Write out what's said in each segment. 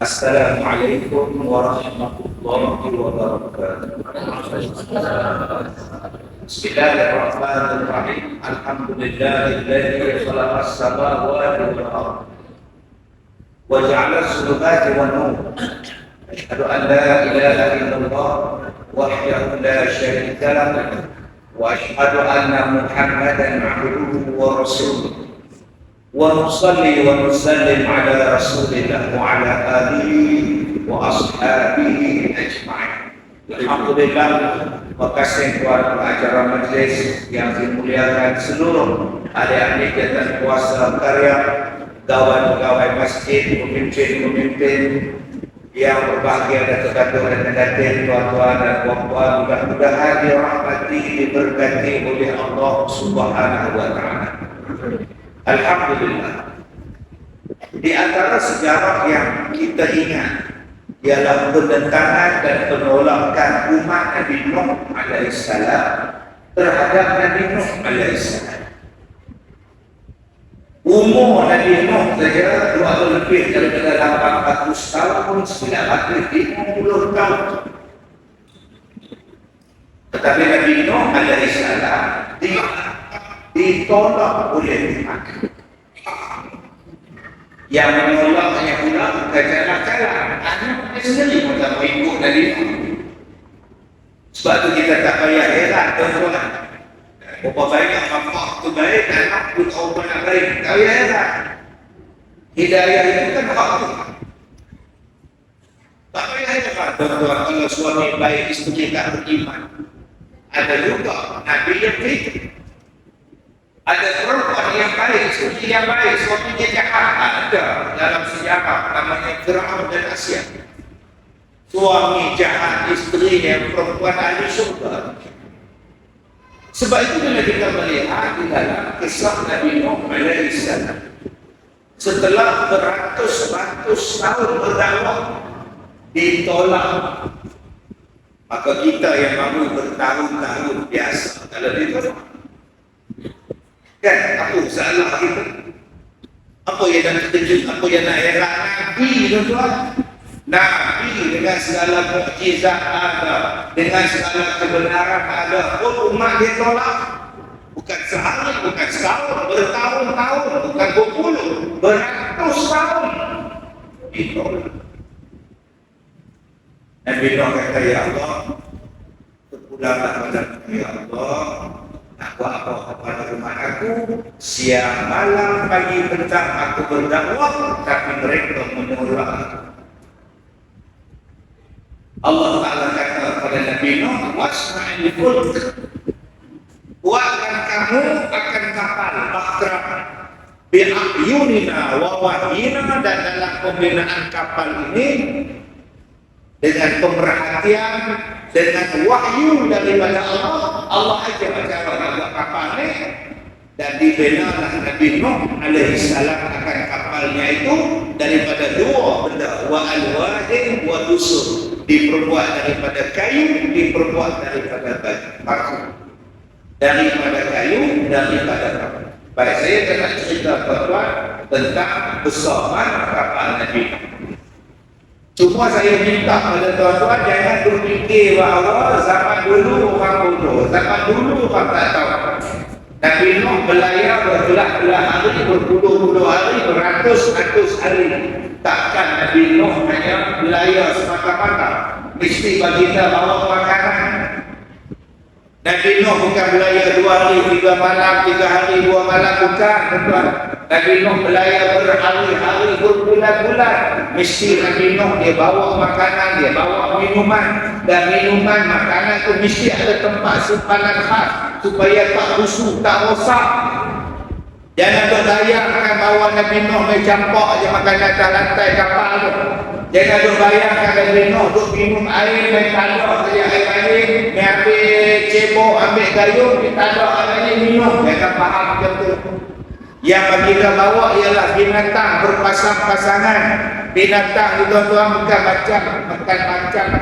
Assalamualaikum warahmatullahi wabarakatuh. Bismillahirrahmanirrahim. Alhamdulillahilladzi khalaqas samawati wal ardh wa ja'ala as-zulumati wan nur. Asyhadu an la ilaha illallah wahdahu la syarika lahu wa asyhadu anna Muhammadan 'abduhu wa rasuluh. Wa nusalli wa nusallim ala rasulillah wa ala alihi wa ashabihi ajma'in. Alhamdulillah, makasih kepada acara majlis yang dimuliakan seluruh adik-adik dan kuasa karya, kawan-kawan masjid, pemimpin-pemimpin yang berbahagia dan terdapat dan terdapat, tuan-tuan dan puan-puan, mudah-mudahan dirahmati, diberkati oleh Allah Subhanahu wa taala. Alhamdulillah. Di antara sejarah yang kita ingat ialah penentangan dan penolakan umat Nabi Nuh alaihissalam terhadap Nabi Nuh alaihissalam. Umur Nabi Nuh saja lebih daripada 800 tahun, 950 tahun. Tetapi Nabi Nuh alaihissalam ditolak oleh Tuhan. Yang menolaknya pula bukan jalan-jalan, anaknya sendiri pun tak mau ikut Nabi Nuh. Sebab tu kita tak payah heran, tuan-tuan. Berapa banyak bapak tu baik, anak pun orang nak baik, tak payah heran. Hidayah itu kan hak Tuhan. Tak payah heran, tuan-tuan, kalau suami baik, isteri tak beriman. Ada juga Nabi yang baik. Ada perempuan yang baik, isteri yang baik, suaminya jahat. Ada dalam sejarah namanya Fir'aun dan Asia. Suami jahat, isteri yang perempuan ahli syurga. Sebab itu bila kita melihat di dalam kisah Nabi Nuh alaihissalam, setelah beratus-ratus tahun berdakwah ditolak, maka kita yang mahu bertahun-tahun biasa kalau ditolak. Kan, apa salah kita? Apa yang nak terkejut, apa yang nak heran? Nabi, tuan-tuan. Nabi dengan segala mukjizat ada, dengan segala kebenaran ada, pun umat dia tolak. Bukan sehari, bukan setahun, bertahun-tahun, bukan berpuluh, beratus tahun ditolak. Nabi Nuh kata, ya Allah, terpulanglah padamu, ya Allah. Aku apa kepada rumah aku, siang malam pagi petang aku berdakwah, tapi mereka menolak. Allah Ta'ala kata kepada Nabi Nuh, wasna'il fulk, buatkan kamu akan kapal bahtera bi'ayunina wa wahyina, dan dalam pembinaan kapal ini dengan pemerhatian, dengan wahyu daripada Allah ajar cara nak buat kapal ni. Dan dibinalah Nabi Nuh alaihissalam akan kapalnya itu daripada dua benda, wa alwahin wa dusur, diperbuat daripada kayu, diperbuat daripada batu. Daripada kayu, daripada batu. Baik, saya nak cerita tuan-tuan tentang besaran kapal Nabi Nuh. Cuma saya minta pada tuan-tuan jangan berfikir bahawa zaman dulu orang bodoh, zaman dulu orang tak tahu. Nabi Nuh berlayar berbelah-belah hari, berpuluh-puluh hari, beratus-ratus hari. Takkan Nabi Nuh hanya berlayar semata-mata, mesti baginda bawa makanan. Nabi Nuh bukan berlayar 2 hari, 3 malam, 3 hari, 2 malam, bukan, tuan-tuan. Nabi Nuh berlayar berhari-hari, berbulan-bulan. Mesti Nabi Nuh dia bawa makanan, dia bawa minuman. Dan minuman, makanan tu mesti ada tempat simpanan khas supaya tak busuk, tak rosak. Jangan berbayangkan bawa Nabi Nuh main campak je makanan atas lantai kapal tu. Jangan berbayangkan Nabi Nuh duk minum air, main talak saja air, main ambil cebok, ambil gayung, main talak air minum. Jangan faham macam tu. Yang baginda bawa ialah binatang berpasang-pasangan. Binatang itu tuan bukan macam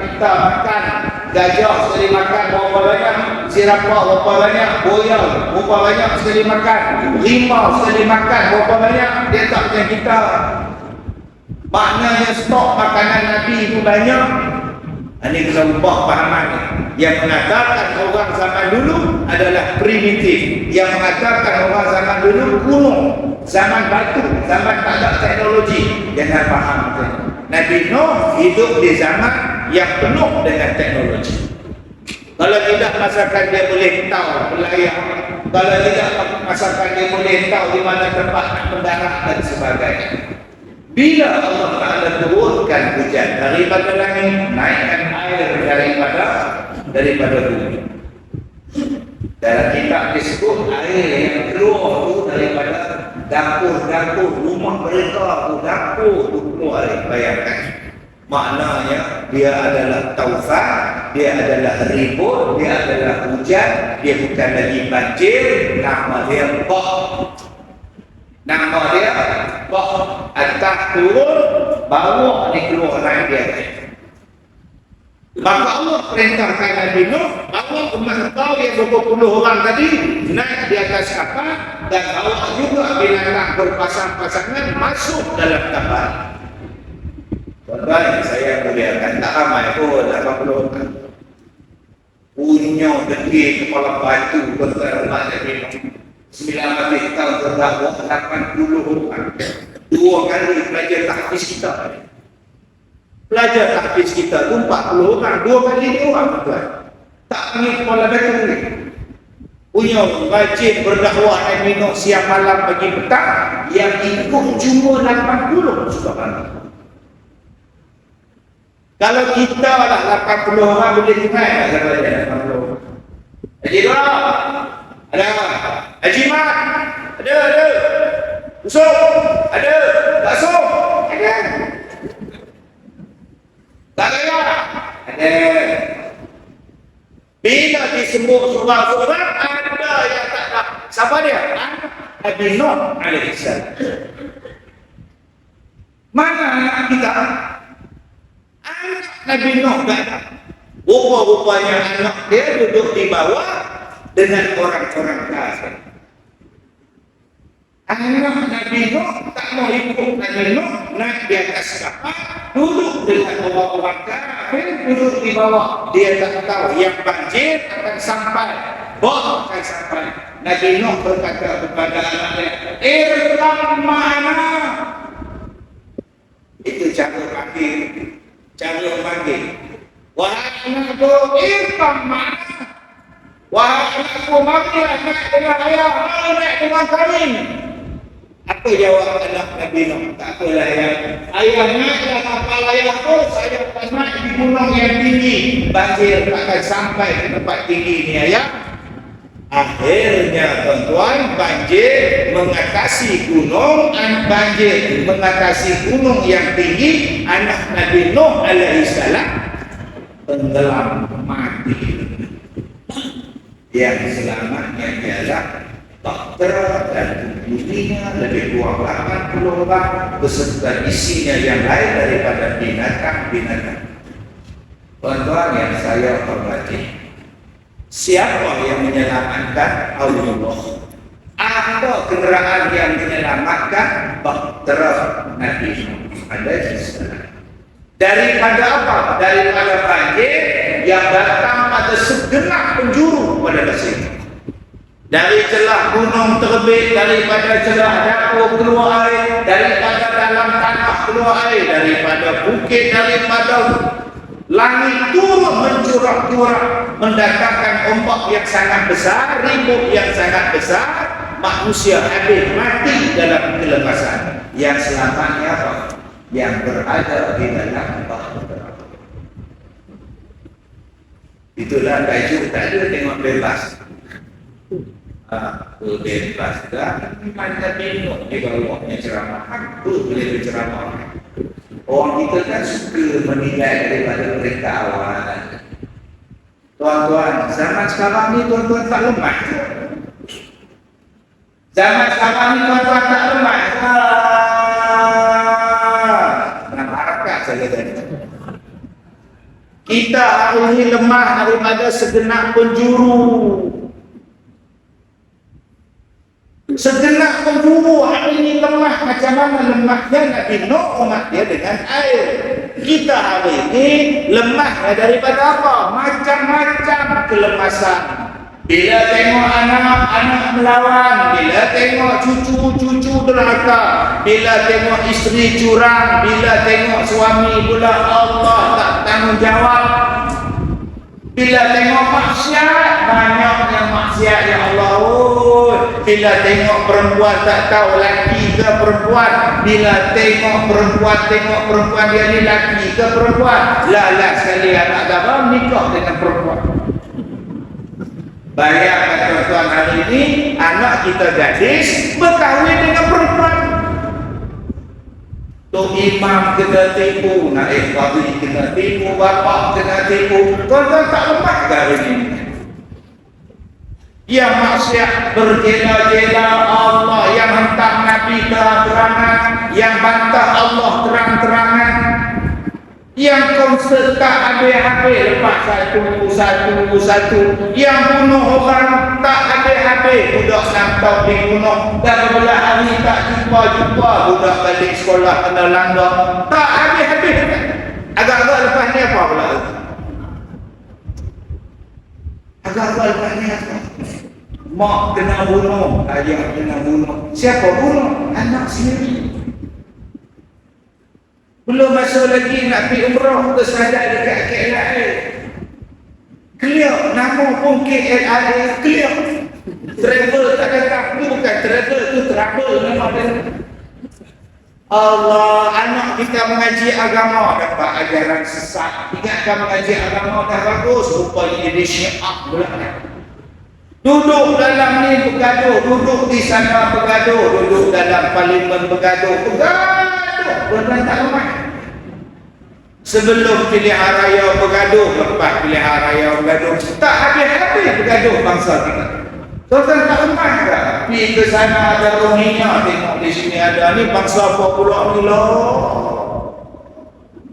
kita makan. Gajah sekali makan berapa banyak, zirafah berapa banyak, boyang berapa banyak sekali makan, rimau sekali makan berapa banyak. Dia tak macam kita. Maknanya stok makanan Nabi itu banyak. Ini kita ubah pahaman. Yang mengatakan orang zaman dulu adalah primitif. Yang mengatakan orang zaman dulu kuno, zaman batu, zaman tak ada teknologi. Jangan faham itu. Nabi Nuh hidup di zaman yang penuh dengan teknologi. Kalau tidak, masakan dia boleh tahu belayar. Kalau tidak, masakan dia boleh tahu di mana tempat nak mendarat dan sebagainya. Bila Allah Ta'ala turunkan hujan daripada langit, naikkan air daripada bumi. Dalam kitab disebut air yang keluar itu daripada dapur-dapur rumah mereka, dapur itu keluar air. Bayangkan. Maknanya dia adalah taufan, dia adalah ribut, dia adalah hujan, dia bukan lagi banjir, nama dia bah. Nama dia bah. Atas turun, bawah ni keluar naik dia. Maka Allah perintahkan Nabi Nuh, bawa umat kau yang 20 orang tadi naik di atas kapal dan bawa juga binatang berpasang-pasangan masuk dalam kapal. Tuan-tuan, saya muliakan, tak ramai pun 80 orang. Punya degil kepala batu berterbat Nabi Nuh. 19 tahun terdakwah 80 orang. 2 kali pelajar tahfiz kita. Pelajar tahfiz kita tu 40 orang. 2 kali dia orang, tuan. Tak panggil kepala batu ni. Punya rajin berdakwah Nabi Nuh siang malam pagi petang, yang ikut cuma 80 subhanallah. Kalau kita lah 80 orang boleh tunai tak sahaja 80. Haji Dua, ada. Haji Mat, ada. Usuk, ada. Bakso, ada. Tak ada. Ada. Bila disebut surat-surat, ada yang tak ada. Siapa dia? Nabi Nuh alaihissalam. Mana anak kita? Anak Nabi Nuh kan? Rupa-rupanya anak dia duduk di bawah dengan orang-orang kafir. Anak Nabi Nuh tak mau ikut Nabi Nuh naik di atas kapal, duduk dengan orang-orang kafir, duduk di bawah. Dia tak tahu yang banjir akan sampai, bah akan sampai. Nabi Nuh berkata kepada anaknya, "Irkam ma'ana." Itu cara panggil. Wahai anakku, irkam ma'ana. Wahai anakku, marilah naik dengan ayah, naik dengan kami. Apa jawab anak Nabi Nuh? Tak apalah ayah naiklah kapal ayah tu, saya akan naik di gunung yang tinggi. Banjir akan sampai ke tempat tinggi ni ayah. Akhirnya tuan-tuan, banjir mengatasi gunung, banjir mengatasi gunung yang tinggi. Anak Nabi Nuh alaihissalam tenggelam mati. Yang selamatnya ialah baktera dan bumbunya lebih kurang 80 orang beserta isinya yang lain daripada binatang-binatang. Tuan-tuan yang saya hormati, siapa yang menyelamatkan? Allah. Ada kenderaan yang menyelamatkan baktera Nabi Nuh alaihissalam. Daripada apa? Daripada banjir yang datang pada segenap penjuru pada masa itu. Dari celah gunung terbit, daripada celah dapur keluar air, daripada dalam tanah keluar air, daripada bukit, daripada langit turun mencurak-curak, mendatangkan ombak yang sangat besar, ribut yang sangat besar, manusia habis mati dalam kelepasan. Yang selamatnya apa? Yang berada di dalam bahtera. Itulah tajuk tak ada tengok bebas. Bebas dah. Mana Nuh di bawahnya ceramah. Apa boleh berceramah? Orang kita kan suka menilai daripada mereka awal. Tuan-tuan, zaman sekarang ni tuan-tuan tak lemah. Zaman sekarang ni tuan-tuan tak lemah. Kita hari ini lemah daripada segenap penjuru. Segenap penjuru hari ini lemah lemah, macam mana lemahnya Nabi Nuh umat dia dengan air. Kita hari ini lemahnya daripada apa? Macam-macam kelemasan. Bila tengok anak-anak melawan, bila tengok cucu-cucu derhaka, bila tengok isteri curang, bila tengok suami pula Allah tak tanggungjawab, bila tengok maksiat, banyaknya maksiat ya Allah. Bila tengok perempuan tak tahu laki ke perempuan, bila tengok perempuan dia ni laki ke perempuan, lah sekali anak dalam nikah dengan perempuan. Bayangkan tuan-tuan, hari ini anak kita gadis berkahwin dengan perempuan. Tok imam kena tipu, naik qadi kena tipu, bapak kena tipu. Tuan-tuan tak lemah ke hari ini? Yang maksiat berjela-jela Allah, yang hentak Nabi terang-terangan, yang bantah Allah terang-terangan, yang konsert tak habis-habis lepas satu, yang bunuh orang tak habis-habis, budak 6 tahun dibunuh, dah beberapa hari tak jumpa, budak balik sekolah kena langgar, tak habis-habis. Agak-agak lepas ni apa pula? Agak-agak lepas ni apa? Mak kena bunuh, ayah kena bunuh. Siapa bunuh? Anak sendiri. Belum masuk lagi nak pergi umrah ke sahaja dekat KLIA. Clear, nama pun KLIA clear. Travel tak datang, tu bukan travel, tu trouble nama dia. Allah, anak kita mengaji agama dapat ajaran sesat. Ingatkan mengaji agama dah bagus, rupanya jadi syiah pula. Duduk dalam ni bergaduh, duduk di sana bergaduh, duduk dalam parlimen bergaduh. Tuan-tuan tak lemah. Sebelum pilihan raya bergaduh, lepas pilihan raya bergaduh, tak habis-habis bergaduh bangsa kita. Tuan-tuan tak lemah tak? Pergi ke sana ada Rohingya, tengok di sini ada ni bangsa apa pula ni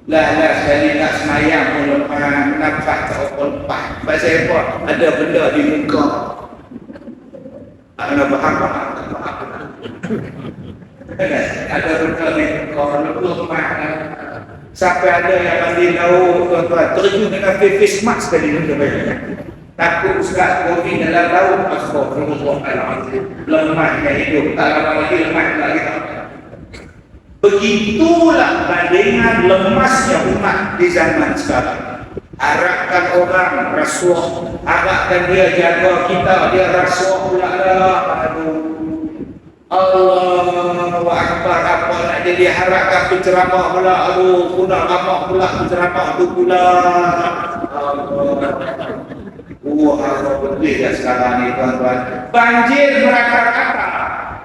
lah sekali nak semayang pun lepas, nampak tak apa lepas. Pasal apa? Ada benda di muka. Nak faham? Ada benda di muka, lepas. Sampai ada yang mandi laut, tuan-tuan, terjun dengan face mask tadi ni. Takut Ustaz COVID dalam laut, astagfirullahaladzim. Lemahnya hidup, tak lama lagi lemah lagi. Begitulah bandingan lemasnya umat di zaman sekarang. Harapkan orang rasuah, harapkan dia jaga kita, dia rasuah pula lah. Allahu Akbar, apa nak jadi harapkan penceramah pula. Guna ramah pula penceramah tu pula. Allah betul dah sekarang ni tuan-tuan. Banjir merata-rata.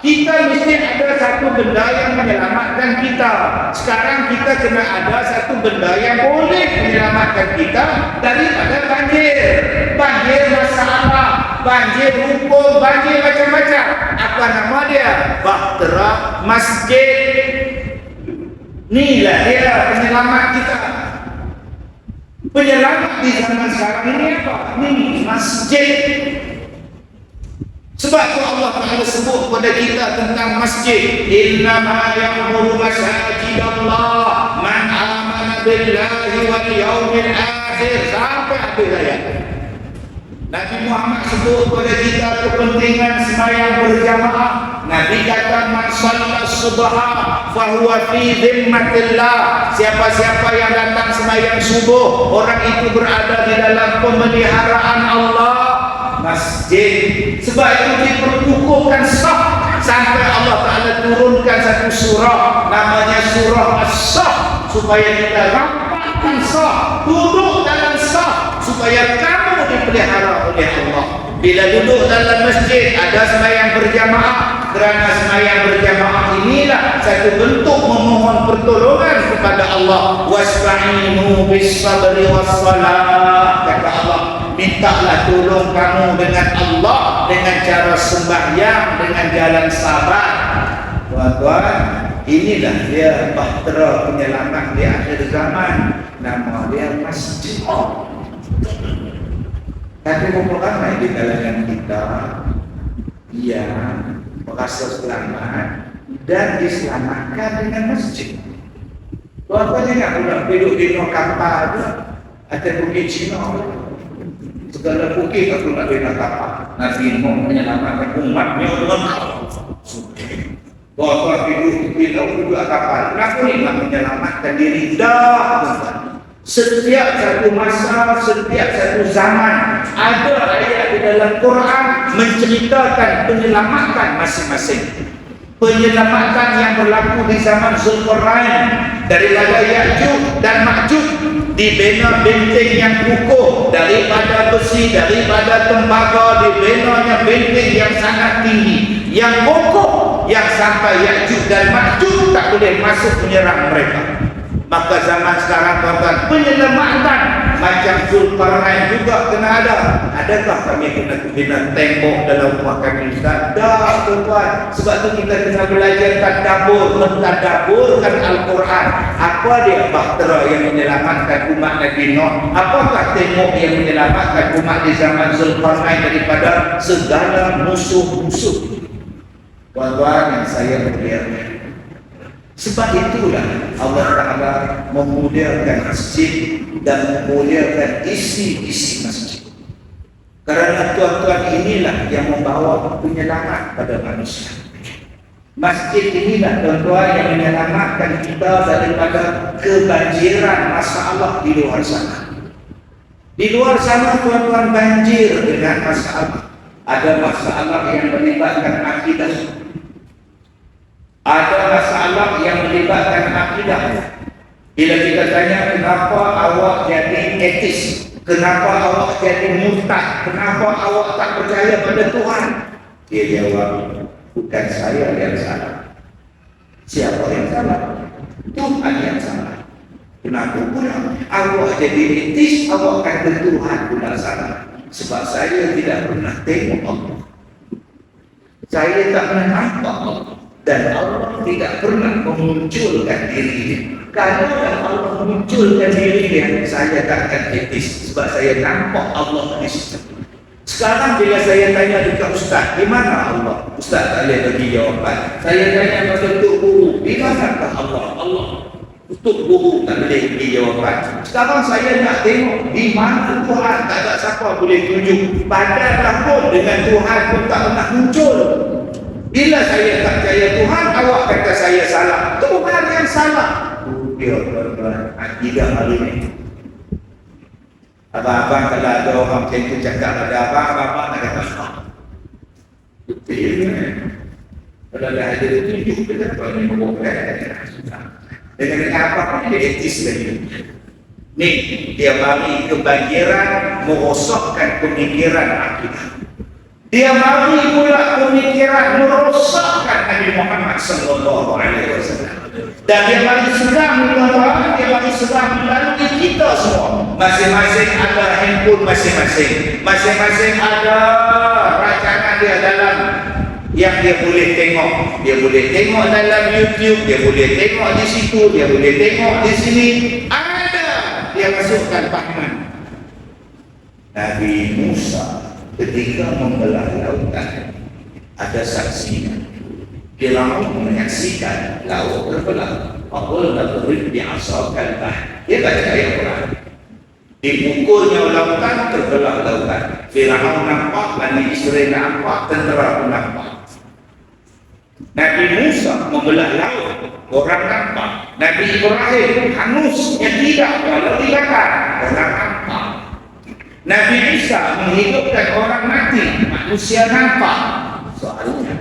Kita mesti ada satu benda yang menyelamatkan kita. Sekarang kita kena ada satu benda yang boleh menyelamatkan kita daripada banjir. Banjir masalah, banjir hukum, banjir macam-macam. Apa nama dia? Bahtera masjid. Inilah dia penyelamat kita. Penyelamat di zaman sekarang ini apa? Ini masjid. Sebab tu Allah Ta'ala sebut kepada kita tentang masjid. Innama ya'muru masajid Allah man amana billahi wal yawmil akhir. Sampai habis ayat. Nabi Muhammad sebut kepada kita kepentingan sembahyang berjamaah. Nabi kata man shalla subha fahuwa fi dhimmatillah. Siapa-siapa yang datang sembahyang subuh, orang itu berada di dalam pemeliharaan Allah. Masjid. Sebab itu diperkukuhkan sah sampai Allah Ta'ala turunkan satu surah namanya surah As-Sah, supaya kita rampakkan sah, duduk dalam sah, supaya kamu dipelihara oleh Allah. Bila duduk dalam masjid ada sembahyang berjamaah, kerana sembahyang berjamaah inilah satu bentuk memohon pertolongan kepada Allah. Wasta'inu bis sabri was salat, kata Allah, mintalah tolong kamu dengan Allah dengan cara sembahyang, dengan jalan sabar. Tuan-tuan, inilah dia bahtera penyelamat di akhir zaman. Nama dia masjid. Tapi berapa ramai di kalangan kita yang merasa selamat dan diselamatkan dengan masjid. Tuan-tuan jangan pula duduk di kapal tu, ada bukit Cina. Segala bukit tak pula di kapal. Nabi Nuh menyelamatkan umatnya dengan kapal. Tuan-tuan duduk kapal. Kenapa ni nak menyelamatkan diri? Dah. Setiap satu masa, setiap satu zaman ada ayat di dalam Quran menceritakan penyelamatan masing-masing. Penyelamatan yang berlaku di zaman Zulkarnain daripada Ya'juj dan Ma'juj, dibina benteng yang kukuh daripada besi, daripada tembaga, dibenanya benteng yang sangat tinggi, yang kokoh, yang sampai Ya'juj dan Ma'juj tak boleh masuk menyerang mereka. Maka zaman sekarang tuan-tuan, penyelamatan macam Zulkarnain juga kena ada. Adakah kami kena bina tembok dalam rumah kami? Tak ada tuan-tuan. Sebab tu kita kena belajar tadabbur, mentadabburkan Al-Quran. Apa dia bahtera yang menyelamatkan umat Nabi Nuh? Apakah tembok yang menyelamatkan umat di zaman Zulkarnain daripada segala musuh-musuh? Tuan-tuan yang saya muliakan, sebab itulah Allah Ta'ala memuliakan masjid dan memuliakan isi-isi masjid. Kerana tuan-tuan inilah yang membawa penyelamat pada manusia. Masjid inilah tuan-tuan yang menyelamatkan kita daripada kebanjiran masalah di luar sana. Di luar sana tuan-tuan banjir dengan masalah. Ada masalah yang melibatkan akidah. Ada masalah yang melibatkan akidah. Bila kita tanya kenapa awak jadi etis, kenapa awak jadi murtad, kenapa awak tak percaya pada Tuhan, dia jawab, bukan saya yang salah. Siapa yang salah? Tuhan yang salah. Kenapa pula awak jadi etis, awak kata Tuhan pula salah? Sebab saya tidak pernah tengok Allah, saya tak pernah nampak Allah, dan Allah tidak pernah memunculkan dirinya. Kalau Allah memunculkan dirinya, saya tak akan etis, sebab saya nampak Allah di situ. Sekarang bila saya tanya dekat Ustaz, di mana Allah? Ustaz tak boleh bagi jawapan. Saya tanya pada Tok Guru, di manakah Allah? Allah. Tok Guru tak boleh bagi jawapan. Sekarang saya nak tengok di mana Tuhan, tak ada siapa boleh tunjuk. Padahal pun dengan Tuhan pun tak pernah muncul. Bila saya tak percaya Tuhan, awak kata saya salah. Tuhan yang salah. Dia akidah hari ini. Abang-abang kalau ada orang macam itu cakap pada abang-abang nak kata tak. Kalau ada hadir tunjuk, kita tak boleh membuatkan. Dengan apa dia etis lagi. Ni, dia mari kebanjiran merosakkan pemikiran akidah. Dia mari pula pemikiran merosakkan Nabi Muhammad sallallahu alaihi wasallam. Dan dia mari serang tuan-tuan, dia mari serang melalui kita semua. Masing-masing ada handphone masing-masing. Masing-masing ada rancangan dia dalam yang dia boleh tengok. Dia boleh tengok dalam YouTube, dia boleh tengok di situ, dia boleh tengok di sini. Ada dia masukkan pahaman. Nabi Musa ketika membelah lautan, ada saksi. Firaun menyaksikan laut terbelah. Qul nadrib bi'asakal bahr. Dia baca ayat Quran. Dipukulnya lautan, terbelah lautan. Firaun nampak, Bani Israel nampak, tentera pun nampak. Nabi Musa membelah laut, orang nampak. Nabi Ibrahim hanusnya tidak, walau dibakar, orang nampak. Nabi Isa menghidupkan orang mati, manusia nampak. Soalnya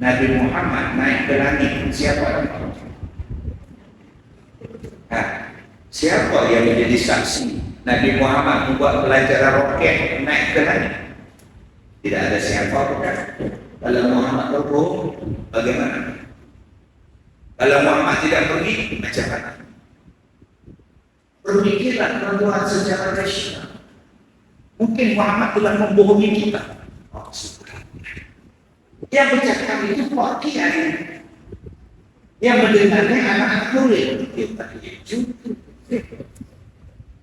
Nabi Muhammad naik ke langit, siapa nampak? Siapa yang menjadi saksi Nabi Muhammad membuat pelajaran roket naik ke langit? Tidak ada siapa bukan? Kalau Muhammad berbohong, bagaimana? Kalau Muhammad tidak pergi, macam mana? Berpikirlah tuan-tuan secara rasional. Mungkin Muhammad telah membohongi kita. Yang bercakap itu Pak Kiai, yang mendengarnya anak-anak murid.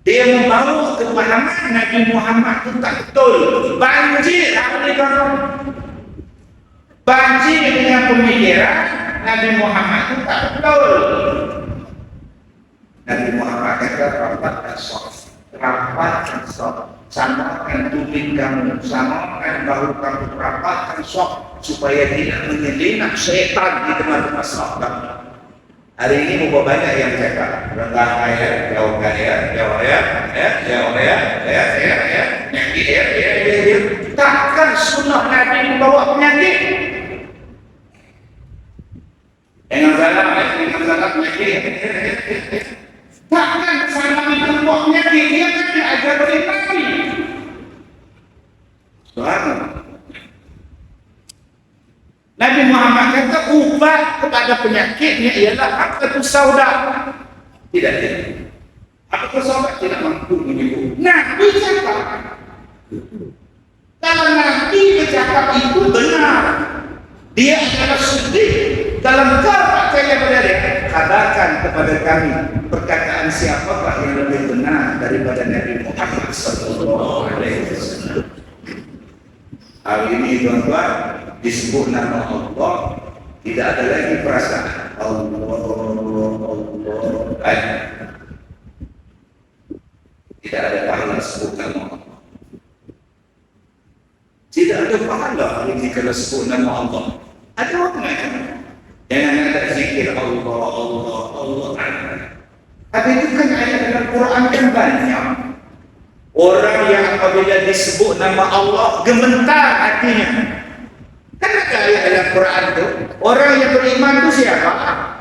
Dia membawa kepahaman Nabi Muhammad itu tak betul. Banjir apa dia kata? Banjir dengan pemikiran Nabi Muhammad itu tak betul. Nabi Muhammad kata rapat dan soft, rapat dan soft. Samakan tubuh kamu, samakan bahu kamu, rapat dan soft, supaya tidak menyelinap setan di tengah-tengah soft kamu. Hari ini mau banyak yang cakap rendah ayat, jauh ayat, jauh ayat, jauh ayat, penyakit ya. Takkan sunnah Nabi membawa penyakit. Dengan salah penyakit. Takkan salah itu membawa penyakit. Dia kan diajar oleh Nabi. Soalnya Nabi Muhammad kata ubat kepada penyakitnya ialah haqqatu sauda. Tidak. Haqqatu sauda tidak mampu menyembuh. Nabi cakap. Kalau Nabi bercakap itu benar, dia adalah sudih. Dalam kau percaya pada dia, katakan kepada kami perkataan siapakah yang lebih benar daripada Nabi Muhammad sallallahu alaihi wasallam. Hari ini tuan-tuan, disebut nama Allah, tidak ada lagi perasaan Allah. Tidak ada pahala sebut nama Allah. Tidak ada pahala hari ini kalau sebut nama Allah. Ada orang yang jangan ada zikir Allah. Tapi itu kan ayat dalam Quran kan banyak. Orang yang apabila disebut nama Allah gemetar hatinya. Kan ada ayat dalam Quran itu, orang yang beriman itu siapa?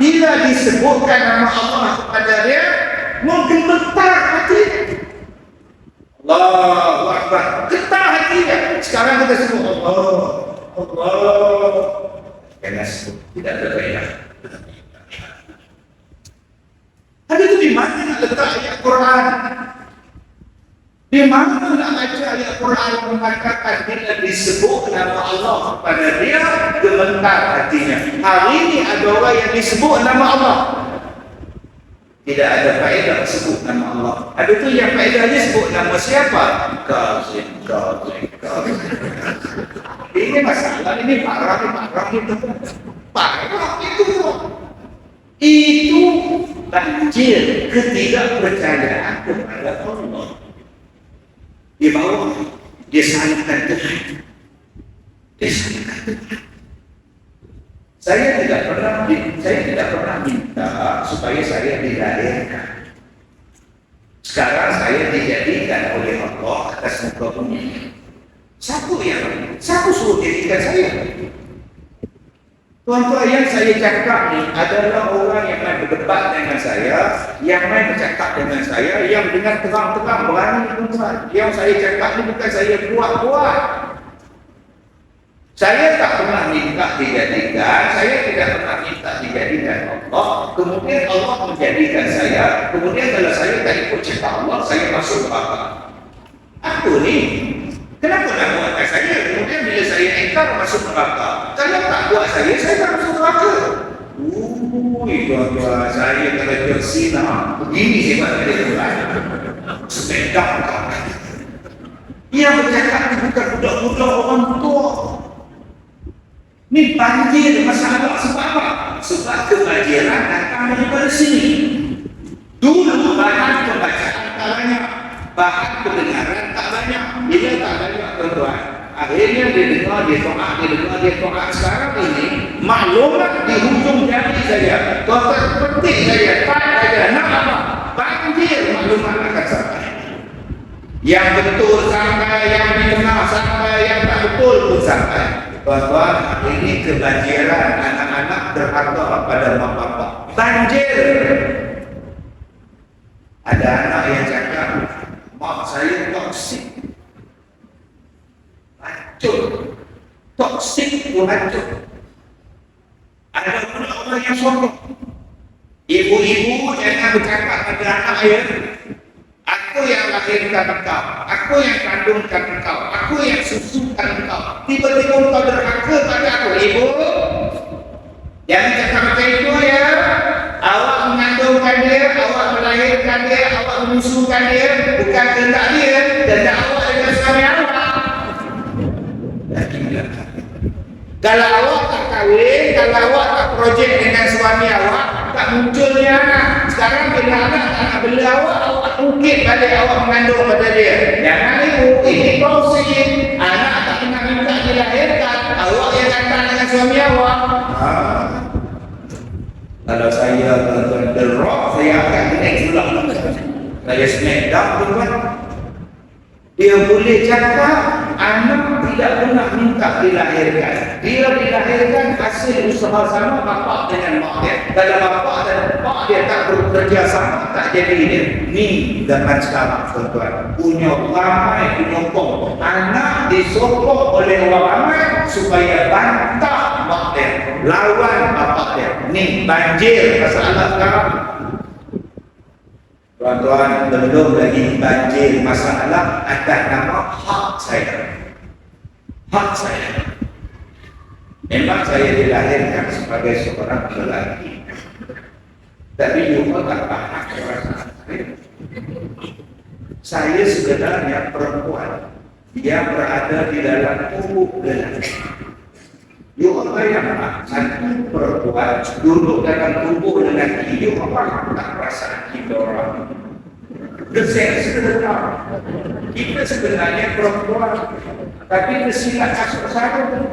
Bila disebutkan nama Allah kepada dia, menggemetar hatinya. Allahu Akbar, getar hatinya. Sekarang kita sebut Allah. Jangan sebut, tidak ada faedah. Ada itu di mana nak letak ayat Quran? Di mana nak baca ayat Quran yang mengatakan bila disebut nama Allah kepada dia gemetar hatinya. Hari ini ada orang yang disebut nama Allah, tidak ada faedah sebut nama Allah. Ada tu yang faedahnya sebut nama siapa? Kazim. Ini masalah, ini parah itu. Parah itu banjir ketidakpercayaan kepada Allah. Di bawah dia salahkan Tuhan. Saya tidak pernah minta supaya saya dilahirkan. Sekarang saya dijadikan oleh Allah atas muka bumi. Satu suruh jadikan saya. Tuan-tuan, yang saya cakap ni adalah orang yang main berdebat dengan saya, yang main bercakap dengan saya, yang dengan terang-terang berani tuan-tuan. Yang saya cakap ni bukan saya buat-buat. Saya tak pernah minta dijadikan, saya tidak pernah minta dijadikan Allah. Kemudian Allah menjadikan saya, kemudian kalau saya tak ikut cakap Allah, saya masuk neraka. Apa ni? Kenapa nak buatkan saya? Kemudian bila saya ingkar masuk neraka. Kalau tak buat saya tak masuk neraka. Tuan-tuan, saya kalau bersina, begini hebat dia tuan. Sepedak kan. Yang bercakap ni bukan budak-budak orang tua. Ni banjir masalah sebab apa? Sebab kebanjiran datang daripada sini. Dulu bahan pembacaan tak banyak, bahan pendengaran tak banyak. Bila tak banyak tuan-tuan, akhirnya dia dengar, dia to'ak. Sekarang ini maklumat di hujung jari saya. Tuan-tuan petik saya, tak saja, nak apa? Banjir maklumat akan sampai. Yang betul sampai, yang di tengah sampai, yang tak betul pun sampai. Tuan-tuan, ini kebanjiran anak-anak terhadap pada mak bapak. Banjir. Ada anak yang cakap, mak saya toksik. Hancur. Toksik itu hancur. Ada pula orang yang sombong. Ibu-ibu jangan bercakap pada anak ya. Aku yang lahirkan engkau, aku yang kandungkan engkau, aku yang susukan engkau. Tiba-tiba engkau derhaka pada aku. Ibu, jangan cakap macam itu ya. Awak mengandungkan dia, awak melahirkan dia, awak menyusukan dia, bukan kehendak dia, kehendak awak dengan suami awak. Kalau awak tak kahwin, kalau awak tak projek dengan suami awak, tak munculnya anak. Sekarang bila anak tak nak bela awak, awak ungkit balik awak mengandung pada dia. Jangan ibu, ini proses. Anak tak pernah minta dilahirkan, awak yang datang dengan suami awak. Kalau saya tuan-tuan The Rock, saya akan naik pula. Saya smack down tuan-tuan. Dia boleh cakap anak tidak pernah minta dilahirkan. Dia dilahirkan hasil usaha sama bapa dengan mak dia. Kalau bapa dan mak dia tak bekerja sama, tak jadi dia. Ni zaman sekarang tuan-tuan. Punya ramai penyokong. Anak disokong oleh orang ramai supaya bantah mak dia, lawan bapa dia. Ni banjir masalah sekarang. Tuan-tuan, belum lagi banjir masalah atas nama hak saya. Hak saya. Memang saya dilahirkan sebagai seorang lelaki, tapi juga tak paham perasaan saya. Saya sebenarnya perempuan yang berada di dalam tubuh lelaki. You bayangkan, satu perempuan duduk dalam tubuh lelaki, you apa tak perasaan kita orang? Sederhana. Kita sebenarnya perempuan, tapi kesilat kasut saya.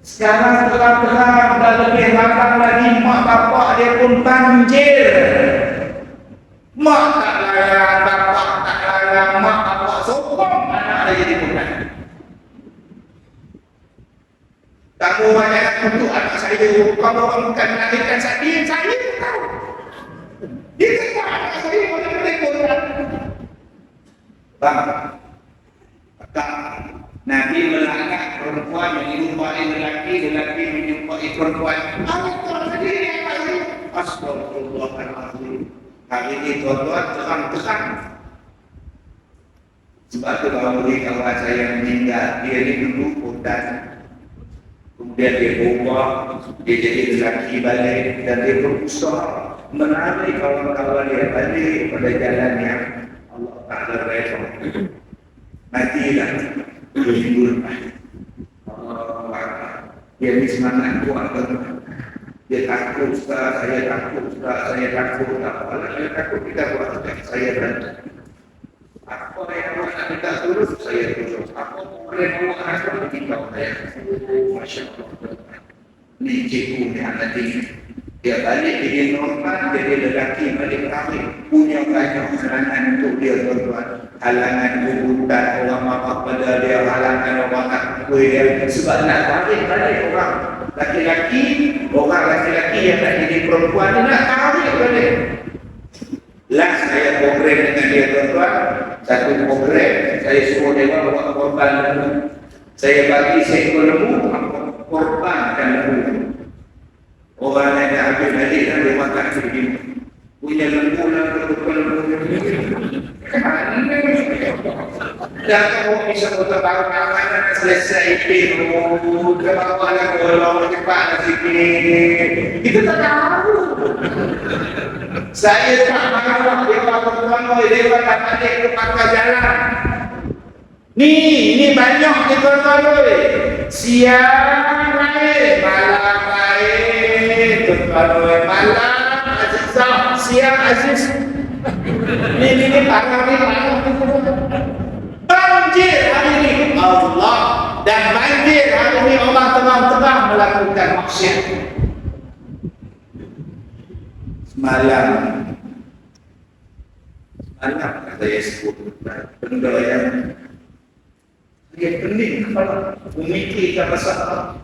Sekarang terang-terang dah lebih matang lagi, mak bapak dia pun banjir. Mak tak larang, bapak tak larang, mak bapak sokong anak dia jadi bukan. Kamu banyak untuk anak saya, kamu orang bukan melahirkan saya tahu. Dia kata anak saya boleh melahirkan. Bang, maka Nabi melaknat perempuan yang menyerupai lelaki, lelaki menyerupai perempuan. Apa terjadi yang tadi? Astagfirullahaladzim. Hari ini tuan-tuan terang-terang. Sebab itu kalau kawan saya meninggal, dia ini dulu hutan. Kemudian dia berubah, dia jadi lelaki balik dan dia berusaha menarik kawan-kawan dia balik pada jalan yang Allah Ta'ala redha. Matilah berminggu lepas. Dia ni semangat kuat tuan. Dia takut, Ustaz, saya takut, Ustaz, saya takut. Tak apalah, saya takut, kita buat saya berhenti. Apa yang awak nak minta turun, saya turun. Apa yang awak nak turun, kita saya. Masya Allah. Ini cikgu ni anak tinggi. Dia balik jadi normal, jadi lelaki balik kami. Punya banyak halangan untuk dia tuan-tuan. Halangan hutan, orang marah pada dia, halangan orang nak kuih dia. Sebab nak tarik balik orang laki-laki, orang laki-laki yang nak jadi perempuan ni nak tarik balik. Last saya program dengan dia tuan-tuan. Satu program, saya suruh dia bawa korban lembu. Saya bagi seekor lembu, korbankan lembu. Orang yang dah habis balik dan dia makan begini. Punya lembu lah, lembu. Dan kamu bisa putar barang makanan selesai penuh. Ke bawah lah golong cepat sikit. Kita tak tahu. Saya tak marah dewa pertama, dewa tak balik ke pangkal jalan. Ni banyak ni tuan-tuan. Siang baik, malam baik, tuan-tuan. Malam Azizah, siang Aziz. Ni parah ni. Banjir hari ini Allah, dan banjir hari ini orang tengah-tengah melakukan maksiat. Semalam saya sebut benda yang dia pening kepala, memikirkan masalah.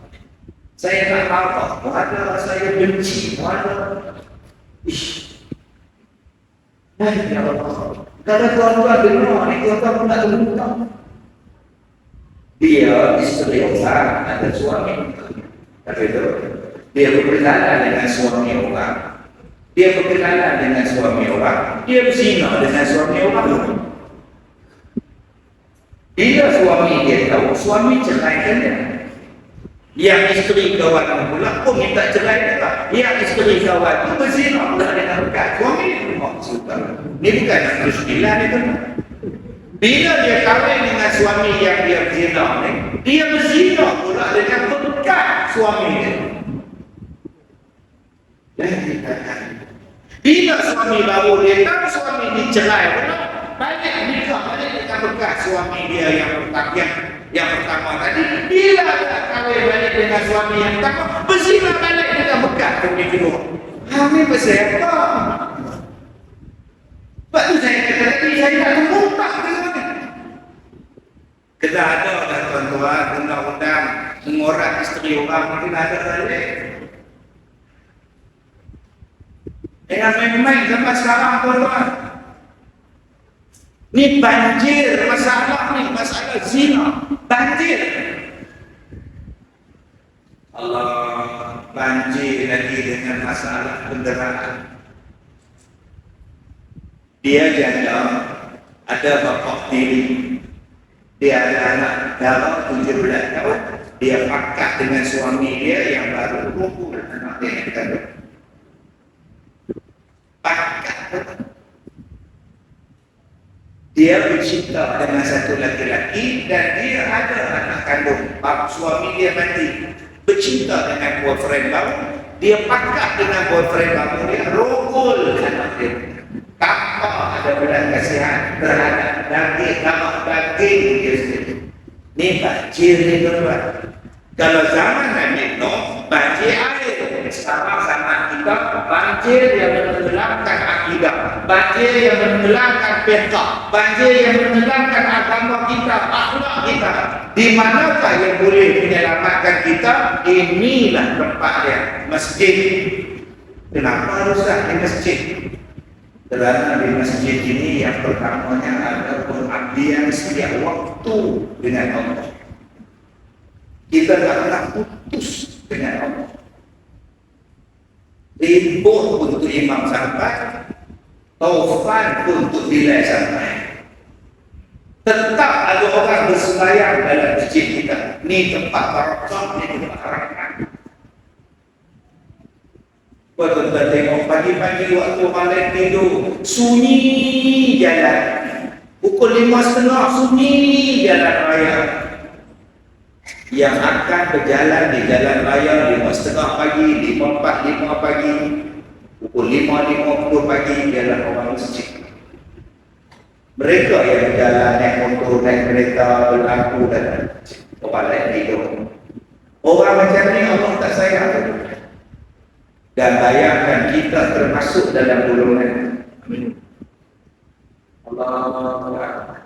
Saya tak apa, ada saya benci, ada ya Allah. Kalau tuan-tuan dengar ni, tuan-tuan pun tak terbuka. Dia isteri orang, ada suami. Tapi itu, dia berkenalan dengan suami orang. Dia berkenalan dengan suami orang. Dia berzina dengan suami orang. Bila suami dia tahu, suami ceraikan dia. Yang isteri kawan pula pun minta cerai dia. Yang isteri kawan itu berzina pula dengan rekat suami dia. Maksudnya, ini bukan yang terus gila ni tu. Bila dia kahwin dengan suami yang dia berzina ni, Dia berzina pula dengan bekas suaminya. Dan dikatakan, bila suami baru dia tahu suami dicerai pula, banyak nikah balik dengan bekas suami dia yang pertama tadi. Bila dia kahwin balik dengan suami yang pertama, berzina balik dengan bekas yang kedua. Ini pasal apa? Sebab tu saya kata tadi, saya nak memutak dengan kena ada dah tuan-tuan, undang-undang mengorat isteri orang, mungkin ada balik. Jangan main-main sampai sekarang tuan-tuan. Ni banjir masalah ni, masalah zina. Banjir. Allah, banjir lagi dengan masalah kenderaan. Dia janda, ada bapa tiri. Dia ada anak dalam 17 tahun. Dia pakat dengan suami dia yang baru kumpul anak dia yang kandung. Pakat. Dia bercinta dengan satu laki-laki dan dia ada anak kandung. Suami dia mati. Bercinta dengan boyfriend baru. Dia pakat dengan boyfriend baru. Dia rogol anak dia. Tanpa ada belas kasihan terhadap daging dia sendiri. Ini banjir ni tuan-tuan. Kalau zaman Nabi Nuh, banjir air. Sekarang zaman kita, banjir yang menenggelamkan akidah, banjir yang menenggelamkan fiqh, banjir yang menenggelamkan agama kita, akhlak kita. Di manakah yang boleh menyelamatkan kita? Inilah tempatnya, masjid. Kenapa rusak di masjid? Kerana di masjid ini yang pertamanya ada pengabdian setiap waktu dengan Allah. Kita tak pernah putus dengan Allah. Ribut untuk imam sampai, taufan untuk bilai sampai. Tetap ada orang bersembahyang dalam masjid kita. Ini tempat barakah, ini tempat rahmat. Tuan-tuan tengok pagi-pagi waktu malam tidur, sunyi jalan. Pukul 5.30 sunyi jalan raya. Yang akan berjalan di jalan raya 5.30 pagi, 5.45 pagi, pukul 5.50 pagi jalan orang masjid. Mereka yang berjalan naik motor, naik kereta, berlaku dan orang lain tidur. Orang macam ni Allah tak sayang. Dan bayangkan kita termasuk dalam golongan. Allah.